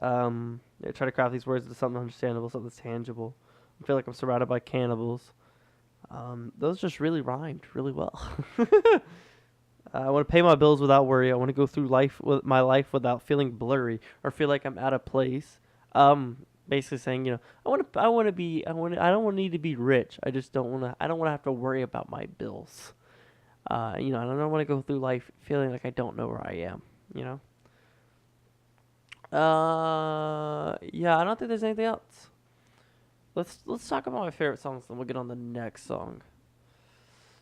I try to craft these words into something understandable, something that's tangible. I feel like I'm surrounded by cannibals. Those just really rhymed really well. I want to pay my bills without worry. I want to go through my life without feeling blurry or feel like I'm out of place. Basically saying, I don't need to be rich. I don't want to have to worry about my bills. I don't want to go through life feeling like I don't know where I am, Yeah, I don't think there's anything else. Let's talk about my favorite songs, then we'll get on the next song.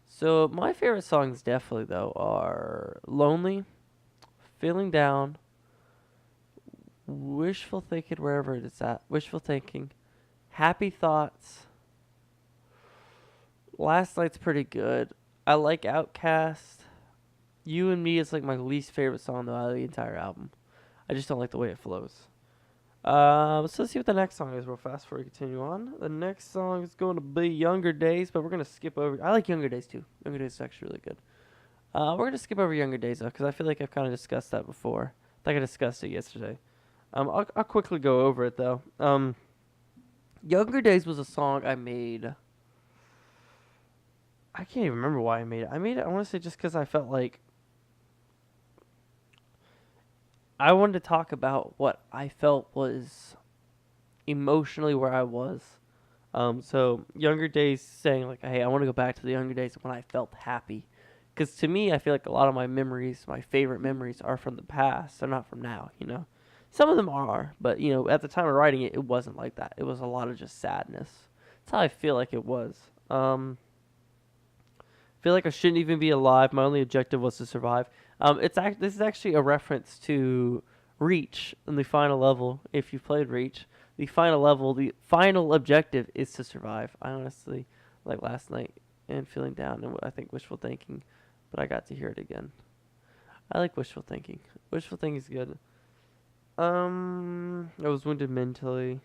So my favorite songs definitely though are Lonely, Feeling Down, Wishful Thinking, wherever it is at, Wishful Thinking, Happy Thoughts. Last Night's pretty good. I like Outcast. You and Me is like my least favorite song though out of the entire album. I just don't like the way it flows. So let's see what the next song is real fast before we continue on. The next song is going to be Younger Days, but we're going to skip over. I like Younger Days too. Younger Days is actually really good. We're going to skip over Younger Days though, because I feel like I've kind of discussed that before. I think I discussed it yesterday. I'll quickly go over it though. Younger Days was a song I made. I can't even remember why I made it. I want to say just because I felt like I wanted to talk about what I felt was emotionally where I was. So Younger Days saying like, hey, I want to go back to the Younger Days when I felt happy. Because to me, I feel like a lot of my memories, my favorite memories, are from the past. They're not from now, Some of them are, but, at the time of writing it, it wasn't like that. It was a lot of just sadness. That's how I feel like it was. I feel like I shouldn't even be alive. My only objective was to survive. This is actually a reference to Reach in the final level. If you've played Reach, the final level, the final objective is to survive. I honestly like Last Night and Feeling Down, and I think Wishful Thinking, but I got to hear it again. I like Wishful Thinking. Wishful Thinking is good. I was wounded mentally.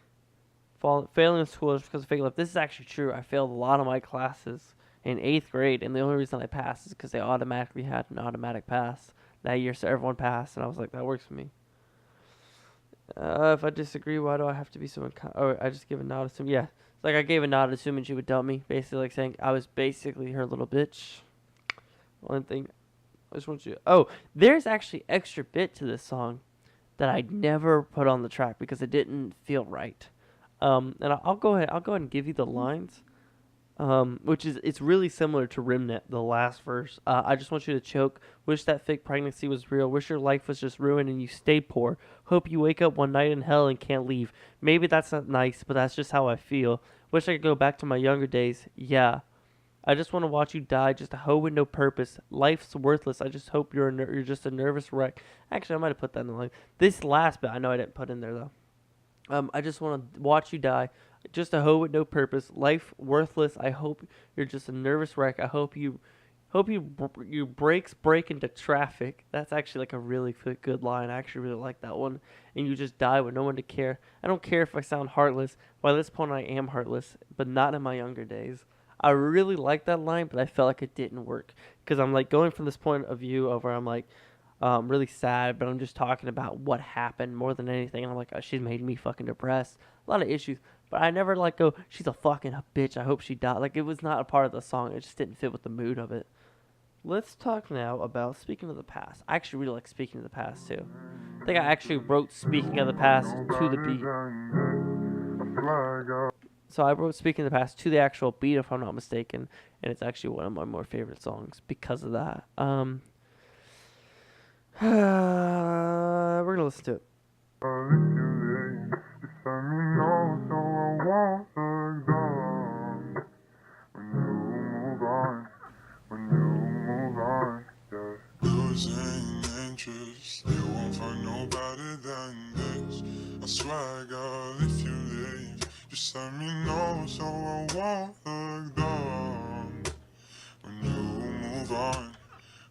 Failing in school just because of fake life. This is actually true. I failed a lot of my classes in 8th grade, and the only reason I passed is because they automatically had an automatic pass that year, so everyone passed, and I was like, that works for me. If I disagree, why do I have to be so I just give a nod, assume. Yeah, it's like I gave a nod, assuming she would dump me, basically like saying I was basically her little bitch. One thing, I just want you. There's actually extra bit to this song that I never put on the track because it didn't feel right. And I'll go ahead and give you the lines. It's really similar to Remnant, the last verse. I just want you to choke. Wish that fake pregnancy was real. Wish your life was just ruined and you stayed poor. Hope you wake up one night in hell and can't leave. Maybe that's not nice, but that's just how I feel. Wish I could go back to my younger days. Yeah. I just want to watch you die, just a hoe with no purpose. Life's worthless. I just hope you're just a nervous wreck. Actually, I might have put that in the line. This last bit, I know I didn't put in there though. I just want to watch you die. Just a hoe with no purpose. Life worthless. I hope you're just a nervous wreck. I hope you break into traffic. That's actually like a really good line. I actually really like that one. And you just die with no one to care. I don't care if I sound heartless. By this point, I am heartless, but not in my younger days. I really like that line, but I felt like it didn't work because I'm like going from this point of view of where I'm like really sad, but I'm just talking about what happened more than anything. And I'm like, oh, she's made me fucking depressed. A lot of issues. But I never like go, she's a fucking bitch. I hope she died. Like, it was not a part of the song. It just didn't fit with the mood of it. Let's talk now about Speaking of the Past. I actually really like Speaking of the Past, too. I think I actually wrote Speaking of the Past to the beat. So I wrote Speaking of the Past to the actual beat, if I'm not mistaken. And it's actually one of my more favorite songs because of that. We're going to listen to it. better than this. I swear, girl, if you leave, just let me know so I won't look down. When you move on,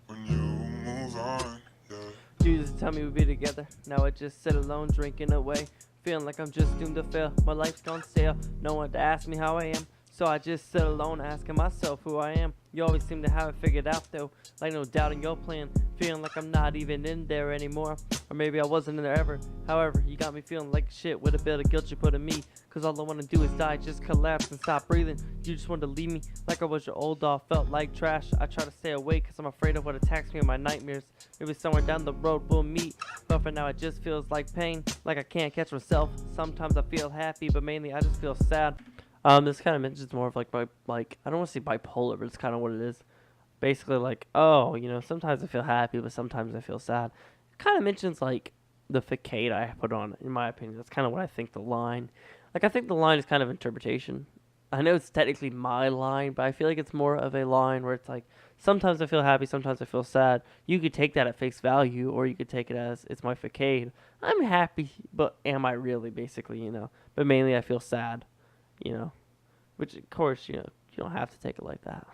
when you move on, yeah. Jesus tell me we'd be together. Now I just sit alone drinking away, feeling like I'm just doomed to fail. My life's gone stale, no one to ask me how I am. So I just sit alone asking myself who I am. You always seem to have it figured out though, like no doubt in your plan. Feeling like I'm not even in there anymore, or maybe I wasn't in there ever. However, you got me feeling like shit with a bit of guilt you put in me. Cause all I wanna do is die, just collapse and stop breathing. You just wanted to leave me like I was your old doll, felt like trash. I try to stay awake cause I'm afraid of what attacks me in my nightmares. Maybe somewhere down the road we'll meet, but for now it just feels like pain, like I can't catch myself. Sometimes I feel happy, but mainly I just feel sad. This kind of mentions more of like I don't want to say bipolar, but it's kind of what it is. Basically, like, oh, you know, sometimes I feel happy, but sometimes I feel sad. It kind of mentions like the facade I put on, in my opinion. That's kind of what I think the line. Like, I think the line is kind of interpretation. I know it's technically my line, but I feel like it's more of a line where it's like, sometimes I feel happy, sometimes I feel sad. You could take that at face value, or you could take it as, it's my facade. I'm happy, but am I really, basically, you know? But mainly I feel sad. You know, which of course, you know, you don't have to take it like that.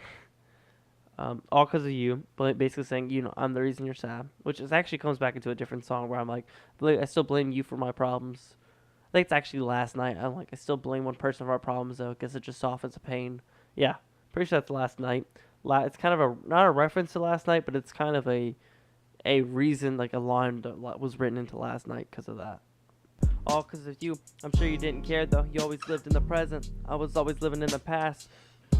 All because of you, but basically saying, you know, I'm the reason you're sad, which is actually comes back into a different song where I'm like, I still blame you for my problems. I think it's actually Last Night. I'm like, I still blame one person for our problems though, because it just softens the pain. Yeah, pretty sure that's Last Night. It's kind of not a reference to Last Night, but it's kind of a reason, like a line that was written into Last Night because of that. All because of you. I'm sure you didn't care though. You always lived in the present. I was always living in the past,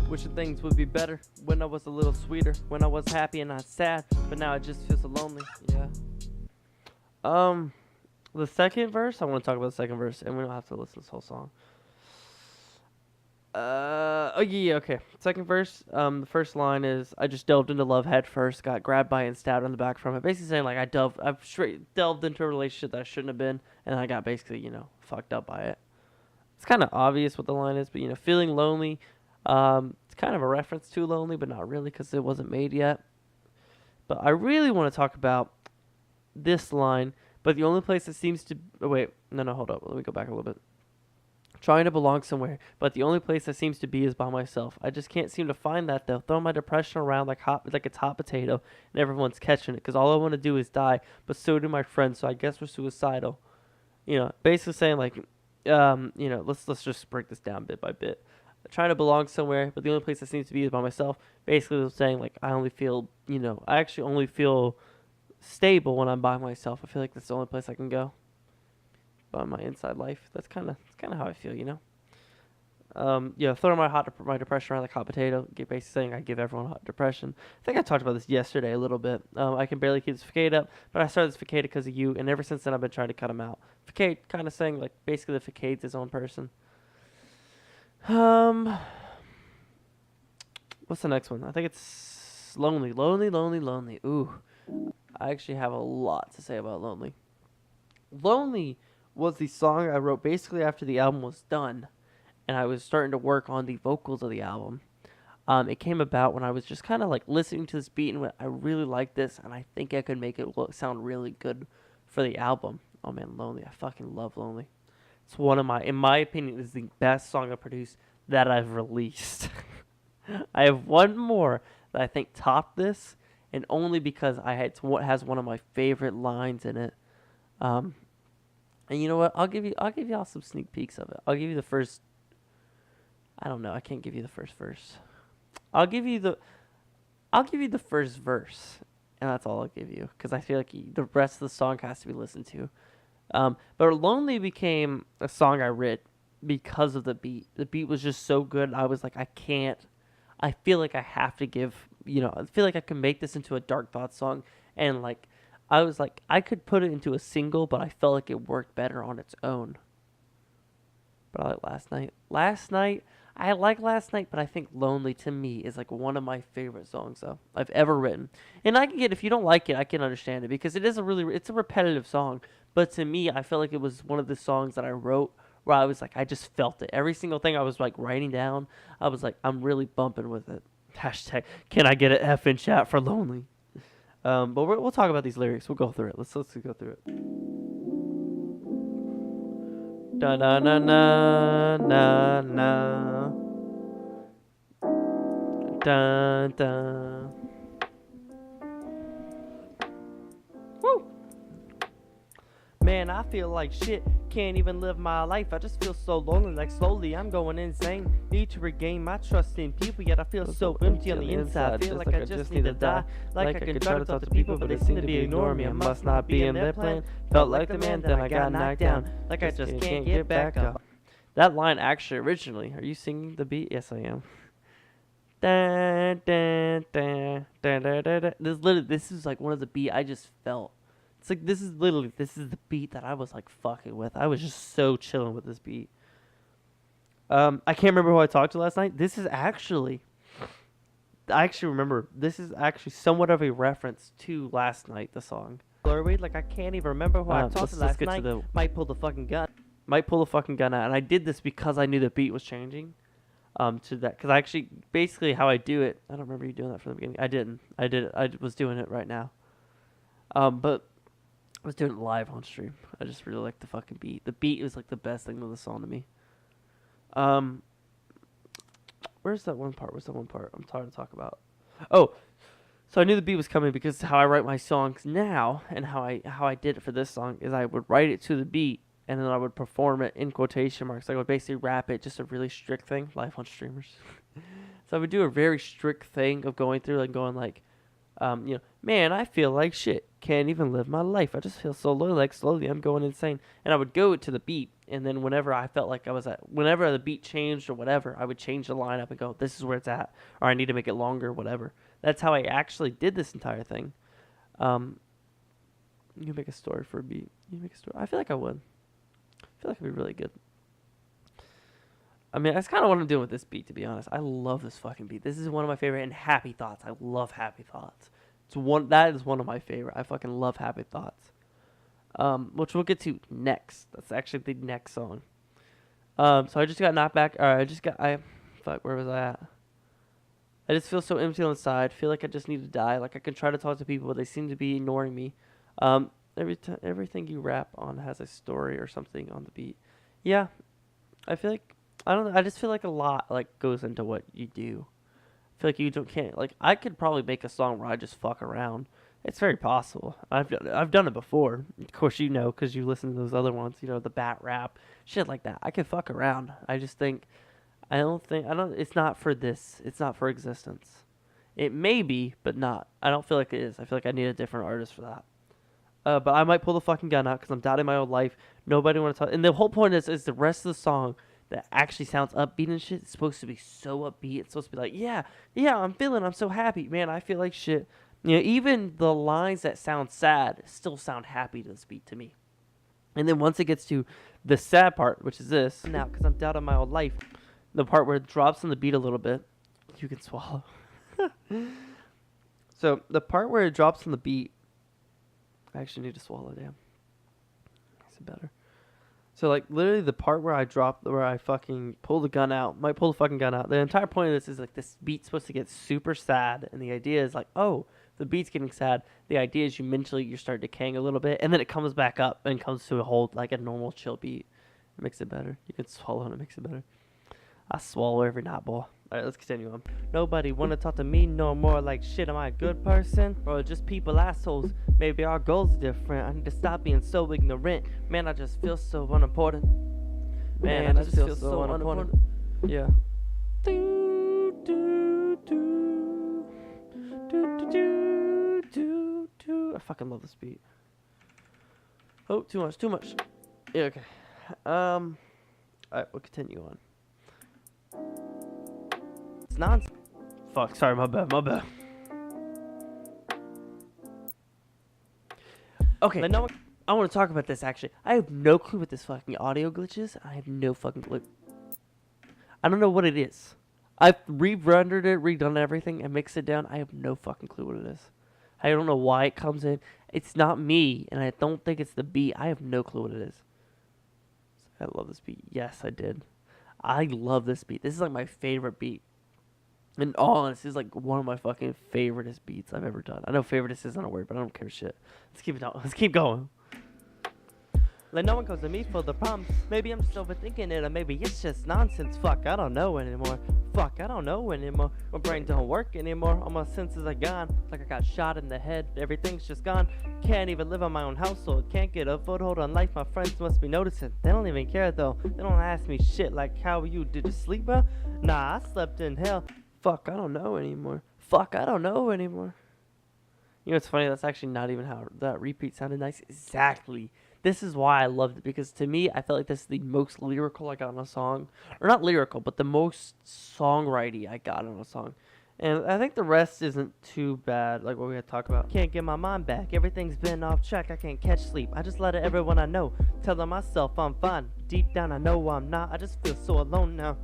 wishing things would be better when I was a little sweeter, when I was happy and not sad. But now I just feel so lonely. Yeah. The second verse. I want to talk about the second verse, and we don't have to listen to this whole song. Okay. Second verse, the first line is, I just delved into love head first, got grabbed by it and stabbed on the back from it. Basically saying, like, I've straight delved into a relationship that I shouldn't have been, and I got basically, you know, fucked up by it. It's kind of obvious what the line is, but, you know, feeling lonely, it's kind of a reference to lonely, but not really, because it wasn't made yet. But I really want to talk about this line, but the only place that seems to, hold up, let me go back a little bit. Trying to belong somewhere, but the only place that seems to be is by myself. I just can't seem to find that though. Throw my depression around like it's hot potato, and everyone's catching it. Cause all I want to do is die, but so do my friends. So I guess we're suicidal. You know, basically saying like, you know, let's just break this down bit by bit. Trying to belong somewhere, but the only place that seems to be is by myself. Basically saying like I actually only feel stable when I'm by myself. I feel like that's the only place I can go. By my inside life, that's kind of how I feel, you know. Throwing my depression around like hot potato. Basically saying I give everyone hot depression. I think I talked about this yesterday a little bit. I can barely keep this facade up, but I started this facade because of you, and ever since then I've been trying to cut him out. Facade, kind of saying like basically the facade's his own person. What's the next one? I think it's lonely. Ooh, I actually have a lot to say about lonely. Lonely was the song I wrote basically after the album was done, and I was starting to work on the vocals of the album. It came about when I was just kind of like listening to this beat and went, I really like this, and I think I could make it sound really good for the album. Oh man, Lonely. I fucking love Lonely. It's in my opinion, is the best song I've produced that I've released. I have one more that I think topped this, and only because it has one of my favorite lines in it. And you know what? I'll give y'all some sneak peeks of it. I'll give you the first. I don't know. I can't give you the first verse. I'll give you the first verse, and that's all I'll give you, because I feel like the rest of the song has to be listened to. But Lonely became a song I wrote because of the beat. The beat was just so good. I was like, I feel like I have to give. You know, I feel like I can make this into a Dark Thoughts song, and like. I was like, I could put it into a single, but I felt like it worked better on its own. But I like Last Night. I like Last Night, but I think Lonely to me is like one of my favorite songs though I've ever written. And I can get, if you don't like it, I can understand it, because it's a repetitive song. But to me, I felt like it was one of the songs that I wrote where I was like, I just felt it. Every single thing I was like writing down, I was like, I'm really bumping with it. Hashtag, can I get an F in chat for Lonely? But we'll talk about these lyrics. We'll go through it. Let's go through it. Da na na na na na. Dun dun. Woo! Man, I feel like shit. Can't even live my life. I just feel so lonely, like slowly I'm going insane. Need to regain my trust in people, yet I feel so empty on the inside. Feel like I just need to die. Like I can try to talk to people, but they seem to be ignoring me. I must not be in their plan. Felt like the man, then I got knocked down. Like I just can't get back up. That line actually originally, are you singing the beat? Yes, I am. Dun, dun, dun, dun, dun, dun, dun. This is like one of the beat I just felt. It's like this is the beat that I was like fucking with. I was just so chilling with this beat. I can't remember who I talked to last night. I actually remember this is actually somewhat of a reference to last night, the song. Blurry, like I can't even remember who I talked to last night. Might pull the fucking gun. Might pull the fucking gun out, and I did this because I knew the beat was changing. To that, because I actually basically how I do it. I don't remember you doing that from the beginning. I didn't. I did it. I was doing it right now. But I was doing it live on stream. I just really like the fucking beat. The beat is like the best thing of the song to me. Where's that one part? I'm tired to talk about. Oh, so I knew the beat was coming because how I write my songs now and how I did it for this song is I would write it to the beat. And then I would perform it in quotation marks. I would basically rap it, just a really strict thing, live on streamers. So I would do a very strict thing of going through, like going like, man, I feel like shit. Can't even live my life. I just feel so low, like slowly I'm going insane. And I would go to the beat, and then whenever I felt like whenever the beat changed or whatever, I would change the line up and go, this is where it's at, or I need to make it longer, whatever. That's how I actually did this entire thing. You can make a story for a beat. You make a story. I feel like I would. I feel like it'd be really good. I mean, that's kind of what I'm doing with this beat, to be honest. I love this fucking beat. This is one of my favorite, and Happy Thoughts. I love Happy Thoughts. That is one of my favorite. I fucking love Happy Thoughts. Which we'll get to next. That's actually the next song. So I just got knocked back. Fuck, where was I at? I just feel so empty on the side. Feel like I just need to die. Like I can try to talk to people, but they seem to be ignoring me. Everything you rap on has a story or something on the beat. Yeah, I feel like I just feel like a lot like goes into what you do. I feel like you can't like I could probably make a song where I just fuck around. It's very possible. I've done it before. Of course, you know, because you listen to those other ones. You know, the bat rap, shit like that. I could fuck around. I just think It's not for this. It's not for existence. It may be, but not. I don't feel like it is. I feel like I need a different artist for that. But I might pull the fucking gun out because I'm doubting my own life. Nobody want to talk. And the whole point is the rest of the song that actually sounds upbeat and shit. It's supposed to be so upbeat. It's supposed to be like, yeah, I'm so happy. Man, I feel like shit. You know, even the lines that sound sad still sound happy to this beat to me. And then once it gets to the sad part, which is this, now, because I'm doubting my own life, the part where it drops on the beat a little bit, you can swallow. So the part where it drops on the beat, I actually need to swallow, damn. Makes it better. So, like, literally the part where I fucking pull the gun out, might pull the fucking gun out. The entire point of this is, like, this beat's supposed to get super sad. And the idea is, like, oh, the beat's getting sad. The idea is you start decaying a little bit. And then it comes back up and comes to a whole, like, a normal chill beat. It makes it better. You can swallow and it makes it better. I swallow every night, boy. Alright, let's continue on. Nobody wanna talk to me no more like shit. Am I a good person? Or just people assholes? Maybe our goals are different. I need to stop being so ignorant. Man, I just feel so unimportant. Man, I just feel so unimportant. Yeah. Do, do, do. Do, do, do, do, do. I fucking love this beat. Oh, too much. Yeah, okay. Alright, we'll continue on. It's nonsense. Fuck, sorry, my bad. Okay, but no, I want to talk about this actually. I have no clue what this fucking audio glitch is. I have no fucking clue. I don't know what it is. I've re-rendered it, redone everything, and mixed it down. I have no fucking clue what it is. I don't know why it comes in. It's not me, and I don't think it's the beat. I have no clue what it is. I love this beat. Yes, I did. I love this beat. This is like my favorite beat. And all honest, this is like one of my fucking favoriteest beats I've ever done. I know favoriteest isn't a word, but I don't care shit. Let's keep it on. Let's keep going. Like no one comes to me for the problems. Maybe I'm just overthinking it, or maybe it's just nonsense. Fuck, I don't know anymore. Fuck, I don't know anymore. My brain don't work anymore. All my senses are gone. Like I got shot in the head. Everything's just gone. Can't even live on my own household. Can't get a foothold on life. My friends must be noticing. They don't even care though. They don't ask me shit like how are you? Did you sleep well? Nah, I slept in hell. Fuck, I don't know anymore. Fuck, I don't know anymore. You know what's funny? That's actually not even how that repeat sounded nice. Exactly. This is why I loved it, because to me, I felt like this is the most lyrical I got on a song. Or not lyrical, but the most songwriting I got on a song. And I think the rest isn't too bad, like what we had to talk about. Can't get my mind back. Everything's been off track. I can't catch sleep. I just let it everyone I know. Telling myself I'm fine. Deep down I know I'm not. I just feel so alone now.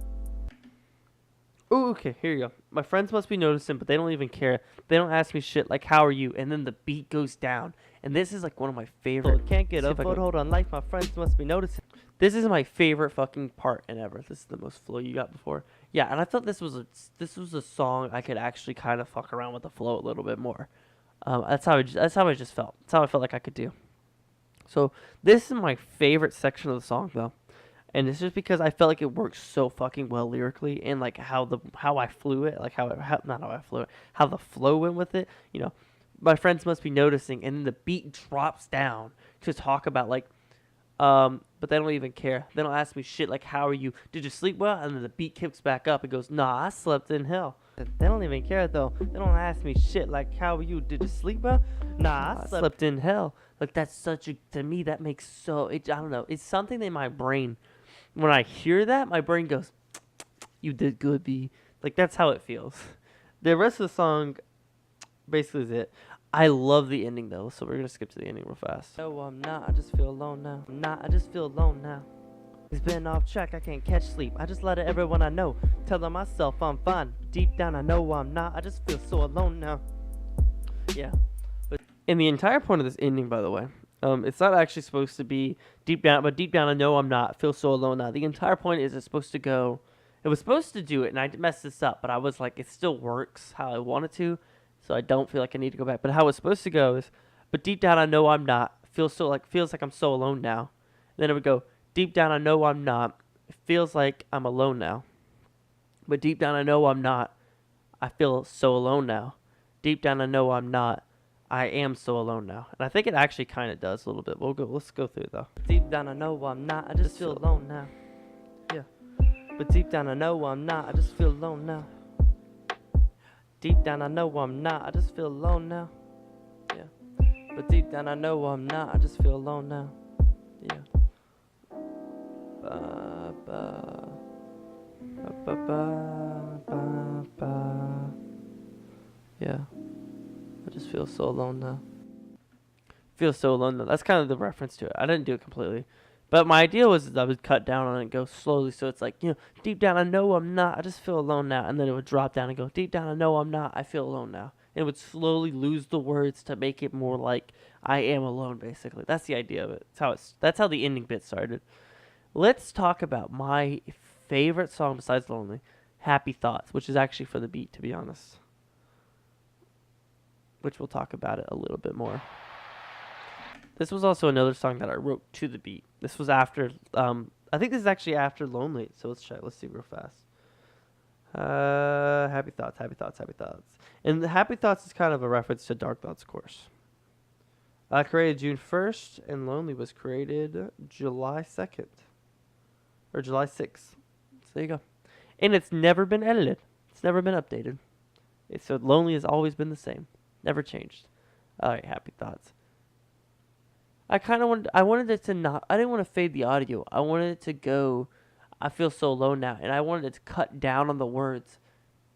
Ooh, okay, here you go. My friends must be noticing, but they don't even care. They don't ask me shit like, how are you? And then the beat goes down. And this is like one of my favorite. Can't get a foothold on life. My friends must be noticing. This is my favorite fucking part in ever. This is the most flow you got before. Yeah, and I thought this was a song I could actually kind of fuck around with the flow a little bit more. That's how I just felt. That's how I felt like I could do. So this is my favorite section of the song, though. And it's just because I felt like it works so fucking well lyrically, and like how I flew it, like how the flow went with it. You know, my friends must be noticing, and then the beat drops down to talk about like, but they don't even care. They don't ask me shit like, how are you? Did you sleep well? And then the beat kicks back up. It goes, nah, I slept in hell. They don't even care though. They don't ask me shit like, how are you? Did you sleep well? Nah, I slept in hell. Like that's to me that makes I don't know. It's something in my brain. When I hear that, my brain goes, you did good, B. Like, that's how it feels. The rest of the song basically is it. I love the ending, though, so we're going to skip to the ending real fast. No, I'm not. I just feel alone now. I just feel alone now. It's been off track. I can't catch sleep. I just let it everyone I know. Telling myself I'm fine. Deep down, I know I'm not. I just feel so alone now. Yeah. And the entire point of this ending, by the way, it's not actually supposed to be deep down, but deep down I know I'm not. Feel so alone now. The entire point is it's supposed to go. It was supposed to do it, and I messed this up, but I was like, it still works how I want it to, so I don't feel like I need to go back. But how it's supposed to go is, but deep down I know I'm not. Feels like I'm so alone now. And then it would go, deep down I know I'm not. It feels like I'm alone now. But deep down I know I'm not. I feel so alone now. Deep down I know I'm not. I am so alone now. And I think it actually kind of does a little bit. Let's go through it though. Deep down I know I'm not. I just feel alone now. Yeah. But deep down I know I'm not. I just feel alone now. Deep down I know I'm not. I just feel alone now. Yeah. But deep down I know I'm not. I just feel alone now. Yeah. Ba ba ba ba ba ba ba. Yeah. I just feel so alone now. Feel so alone now. That's kind of the reference to it. I didn't do it completely. But my idea was that I would cut down on it and go slowly. So it's like, deep down I know I'm not. I just feel alone now. And then it would drop down and go, deep down I know I'm not. I feel alone now. And it would slowly lose the words to make it more like I am alone, basically. That's the idea of it. That's how the ending bit started. Let's talk about my favorite song besides Lonely, Happy Thoughts, which is actually for the beat, to be honest. Which we'll talk about it a little bit more. This was also another song that I wrote to the beat. This was after, I think this is actually after Lonely, so let's check. Let's see real fast. Happy Thoughts, Happy Thoughts, Happy Thoughts. And the Happy Thoughts is kind of a reference to Dark Thoughts, of course. Created June 1st, and Lonely was created July 2nd. Or July 6th. So there you go. And it's never been edited. It's never been updated. So Lonely has always been the same. Never changed. Alright, Happy Thoughts. I wanted it to not, I didn't want to fade the audio. I wanted it to go, I feel so alone now. And I wanted it to cut down on the words.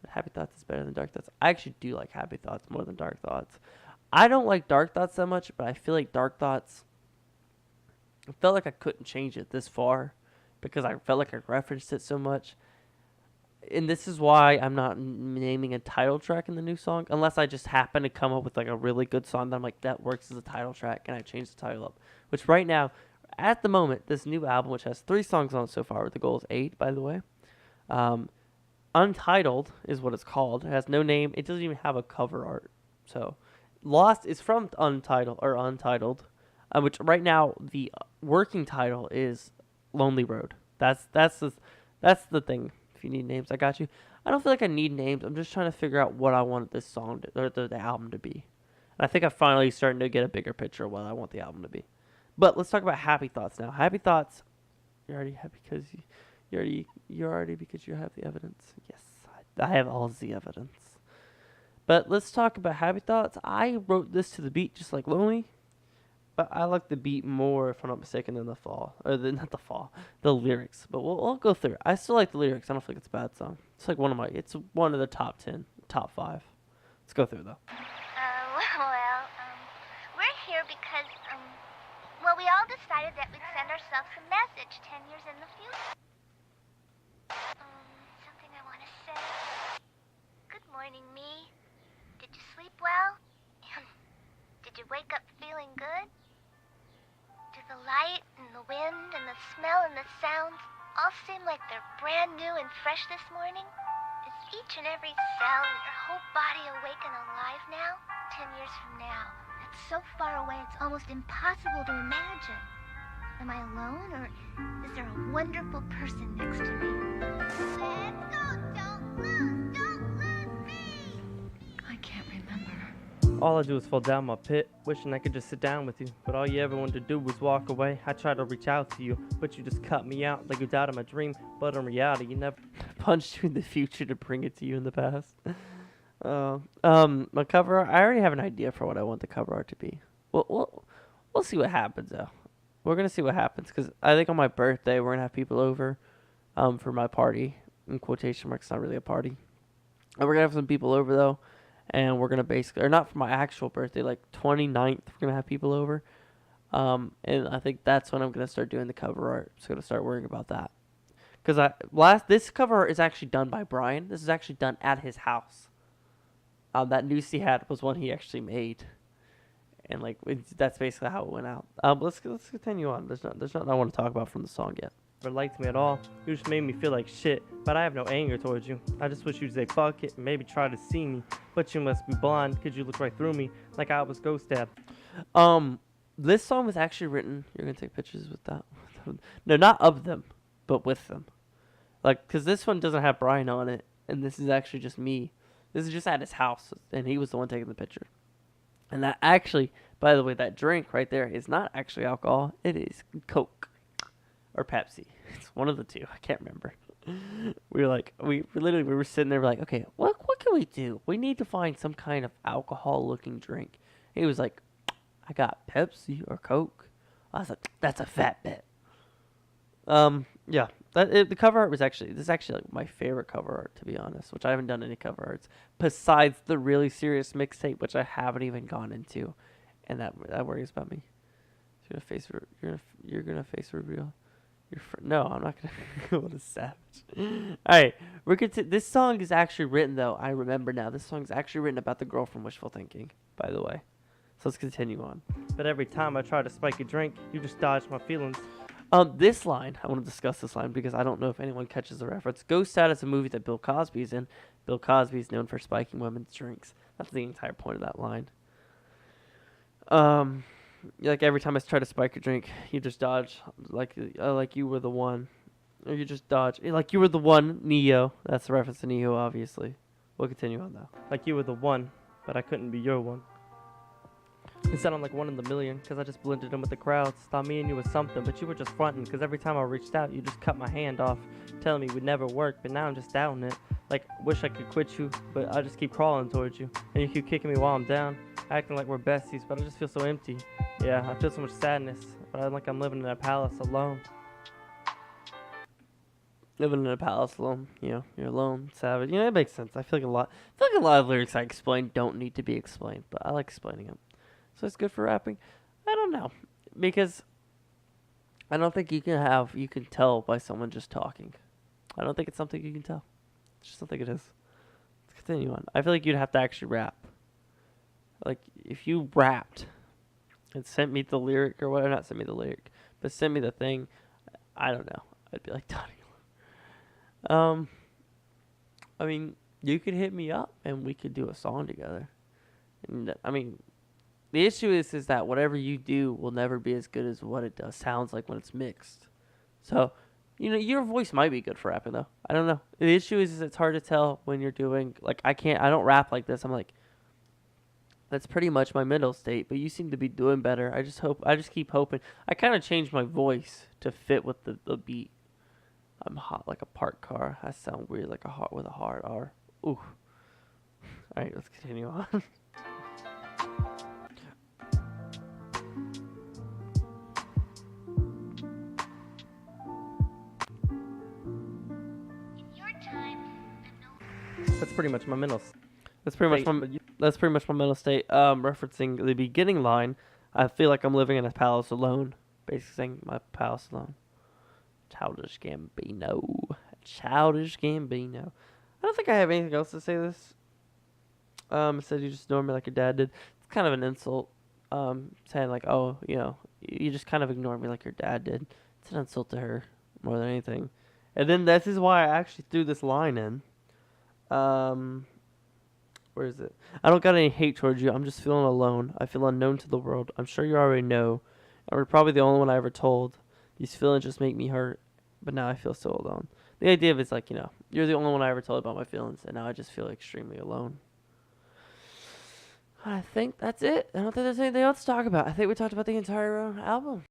But Happy Thoughts is better than Dark Thoughts. I actually do like Happy Thoughts more than Dark Thoughts. I don't like Dark Thoughts that much, but I feel like Dark Thoughts, I felt like I couldn't change it this far. Because I felt like I referenced it so much. And this is why I'm not naming a title track in the new song, unless I just happen to come up with like a really good song that I'm like, that works as a title track, and I change the title up. Which right now, at the moment, this new album, which has 3 songs on it so far, the goal is 8, by the way. Untitled is what it's called. It has no name. It doesn't even have a cover art. So, Lost is from Untitled, which right now, working title is Lonely Road. That's the thing. If you need names, I got you. I don't feel like I need names. I'm just trying to figure out what I want this song to, or the album to be. And I think I'm finally starting to get a bigger picture of what I want the album to be. But let's talk about Happy Thoughts now. Happy Thoughts. You're already happy because you're already because you have the evidence. Yes, I have all the evidence. But let's talk about Happy Thoughts. I wrote this to the beat just like Lonely. But I like the beat more, if I'm not mistaken, than the fall. Or not the fall. The lyrics. But we'll go through it. I still like the lyrics. I don't think it's a bad song. It's like it's one of the top 10, top 5. Let's go through it, though. We're here because, we all decided that we'd send ourselves a message 10 years in the future. Something I want to say. Good morning, me. Did you sleep well? Did you wake up feeling good? Do the light and the wind and the smell and the sounds all seem like they're brand new and fresh this morning? Is each and every cell in your whole body awake and alive now? 10 years from now. That's so far away it's almost impossible to imagine. Am I alone, or is there a wonderful person next to me? Let's go! Don't lose me! I can't remember. All I do is fall down my pit, wishing I could just sit down with you. But all you ever wanted to do was walk away. I tried to reach out to you, but you just cut me out like you died in my dream. But in reality, you never Punched you in the future to bring it to you in the past. My cover art, I already have an idea for what I want the cover art to be. We'll see what happens, though. We're going to see what happens, because I think on my birthday, we're going to have people over for my party. In quotation marks, not really a party. And we're going to have some people over, though. And we're going to basically, or not for my actual birthday, like 29th, we're going to have people over. And I think that's when I'm going to start doing the cover art. I'm just going to start worrying about that. Because this cover art is actually done by Brian. This is actually done at his house. That noose he had was one he actually made. And that's basically how it went out. Let's continue on. There's nothing I want to talk about from the song yet. never liked me at all. You just made me feel like shit, but I have no anger towards you. I just wish you'd say fuck it and maybe try to see me. But you must be blind, cause you look right through me like I was ghost dad. This song was actually written. You're gonna take pictures with that? No, not of them, but with them. Like, cause this one doesn't have Brian on it, and this is actually just me. This is just at his house, and he was the one taking the picture. And that actually, by the way, that drink right there is not actually alcohol. It is Coke or Pepsi. It's one of the two. I can't remember. We were sitting there like, okay, what can we do? We need to find some kind of alcohol-looking drink. He was like, I got Pepsi or Coke. I was like, that's a fat bet. Yeah. The cover art was this is actually like my favorite cover art, to be honest, which I haven't done any cover arts besides the really serious mixtape, which I haven't even gone into, and that worries about me. You're gonna face reveal. No, I'm not gonna. What a savage! All right, this song is actually written though. I remember now. This song is actually written about the girl from Wishful Thinking, by the way. So let's continue on. But every time I try to spike a drink, you just dodge my feelings. This line, I want to discuss this line because I don't know if anyone catches the reference. Ghost Dad is a movie that Bill Cosby's in. Bill Cosby is known for spiking women's drinks. That's the entire point of that line. Like every time I try to spike a drink, you just dodge, like you were the one, or you just dodge, like you were the one, Neo. That's a reference to Neo, obviously. We'll continue on though. Like you were the one, but I couldn't be your one. It sounded like one in the million, cause I just blended in with the crowds. Thought me and you was something, but you were just fronting, cause every time I reached out, you just cut my hand off, telling me we'd never work, but now I'm just doubting it. Like, wish I could quit you, but I just keep crawling towards you. And you keep kicking me while I'm down, acting like we're besties, but I just feel so empty. Yeah, I feel so much sadness, but I'm like I'm living in a palace alone. Living in a palace alone, you're alone, savage. It makes sense. I feel like a lot of lyrics I explain don't need to be explained, but I like explaining them. So it's good for rapping. I don't know, because I don't think you can tell by someone just talking. I don't think it's something you can tell. I just don't think it is. Let's continue on. I feel like you'd have to actually rap. Like if you rapped and sent me the lyric or whatever, not sent me the lyric, but sent me the thing, I don't know. I'd be like, Donnie. I mean, you could hit me up and we could do a song together. And I mean, The issue is that whatever you do will never be as good as what it does sounds like when it's mixed. So, you know, your voice might be good for rapping though. I don't know. The issue is it's hard to tell when you're doing like I don't rap like this. I'm like that's pretty much my mental state, but you seem to be doing better. I just keep hoping. I kind of changed my voice to fit with the beat. I'm hot like a parked car. I sound weird like a heart with a hard R. Ooh. Alright, let's continue on. That's pretty much my mental. That's pretty much my mental state. Referencing the beginning line, I feel like I'm living in a palace alone. Basically saying my palace alone. Childish Gambino. Childish Gambino. I don't think I have anything else to say this. It said you just ignore me like your dad did. It's kind of an insult. Saying like, oh, you know, you just kind of ignore me like your dad did. It's an insult to her more than anything. And then this is why I actually threw this line in. Where is it? I don't got any hate towards you. I'm just feeling alone. I feel unknown to the world. I'm sure you already know. And we're probably the only one I ever told. These feelings just make me hurt. But now I feel so alone. The idea of it's like, you know, you're the only one I ever told about my feelings. And now I just feel extremely alone. I think that's it. I don't think there's anything else to talk about. I think we talked about the entire album.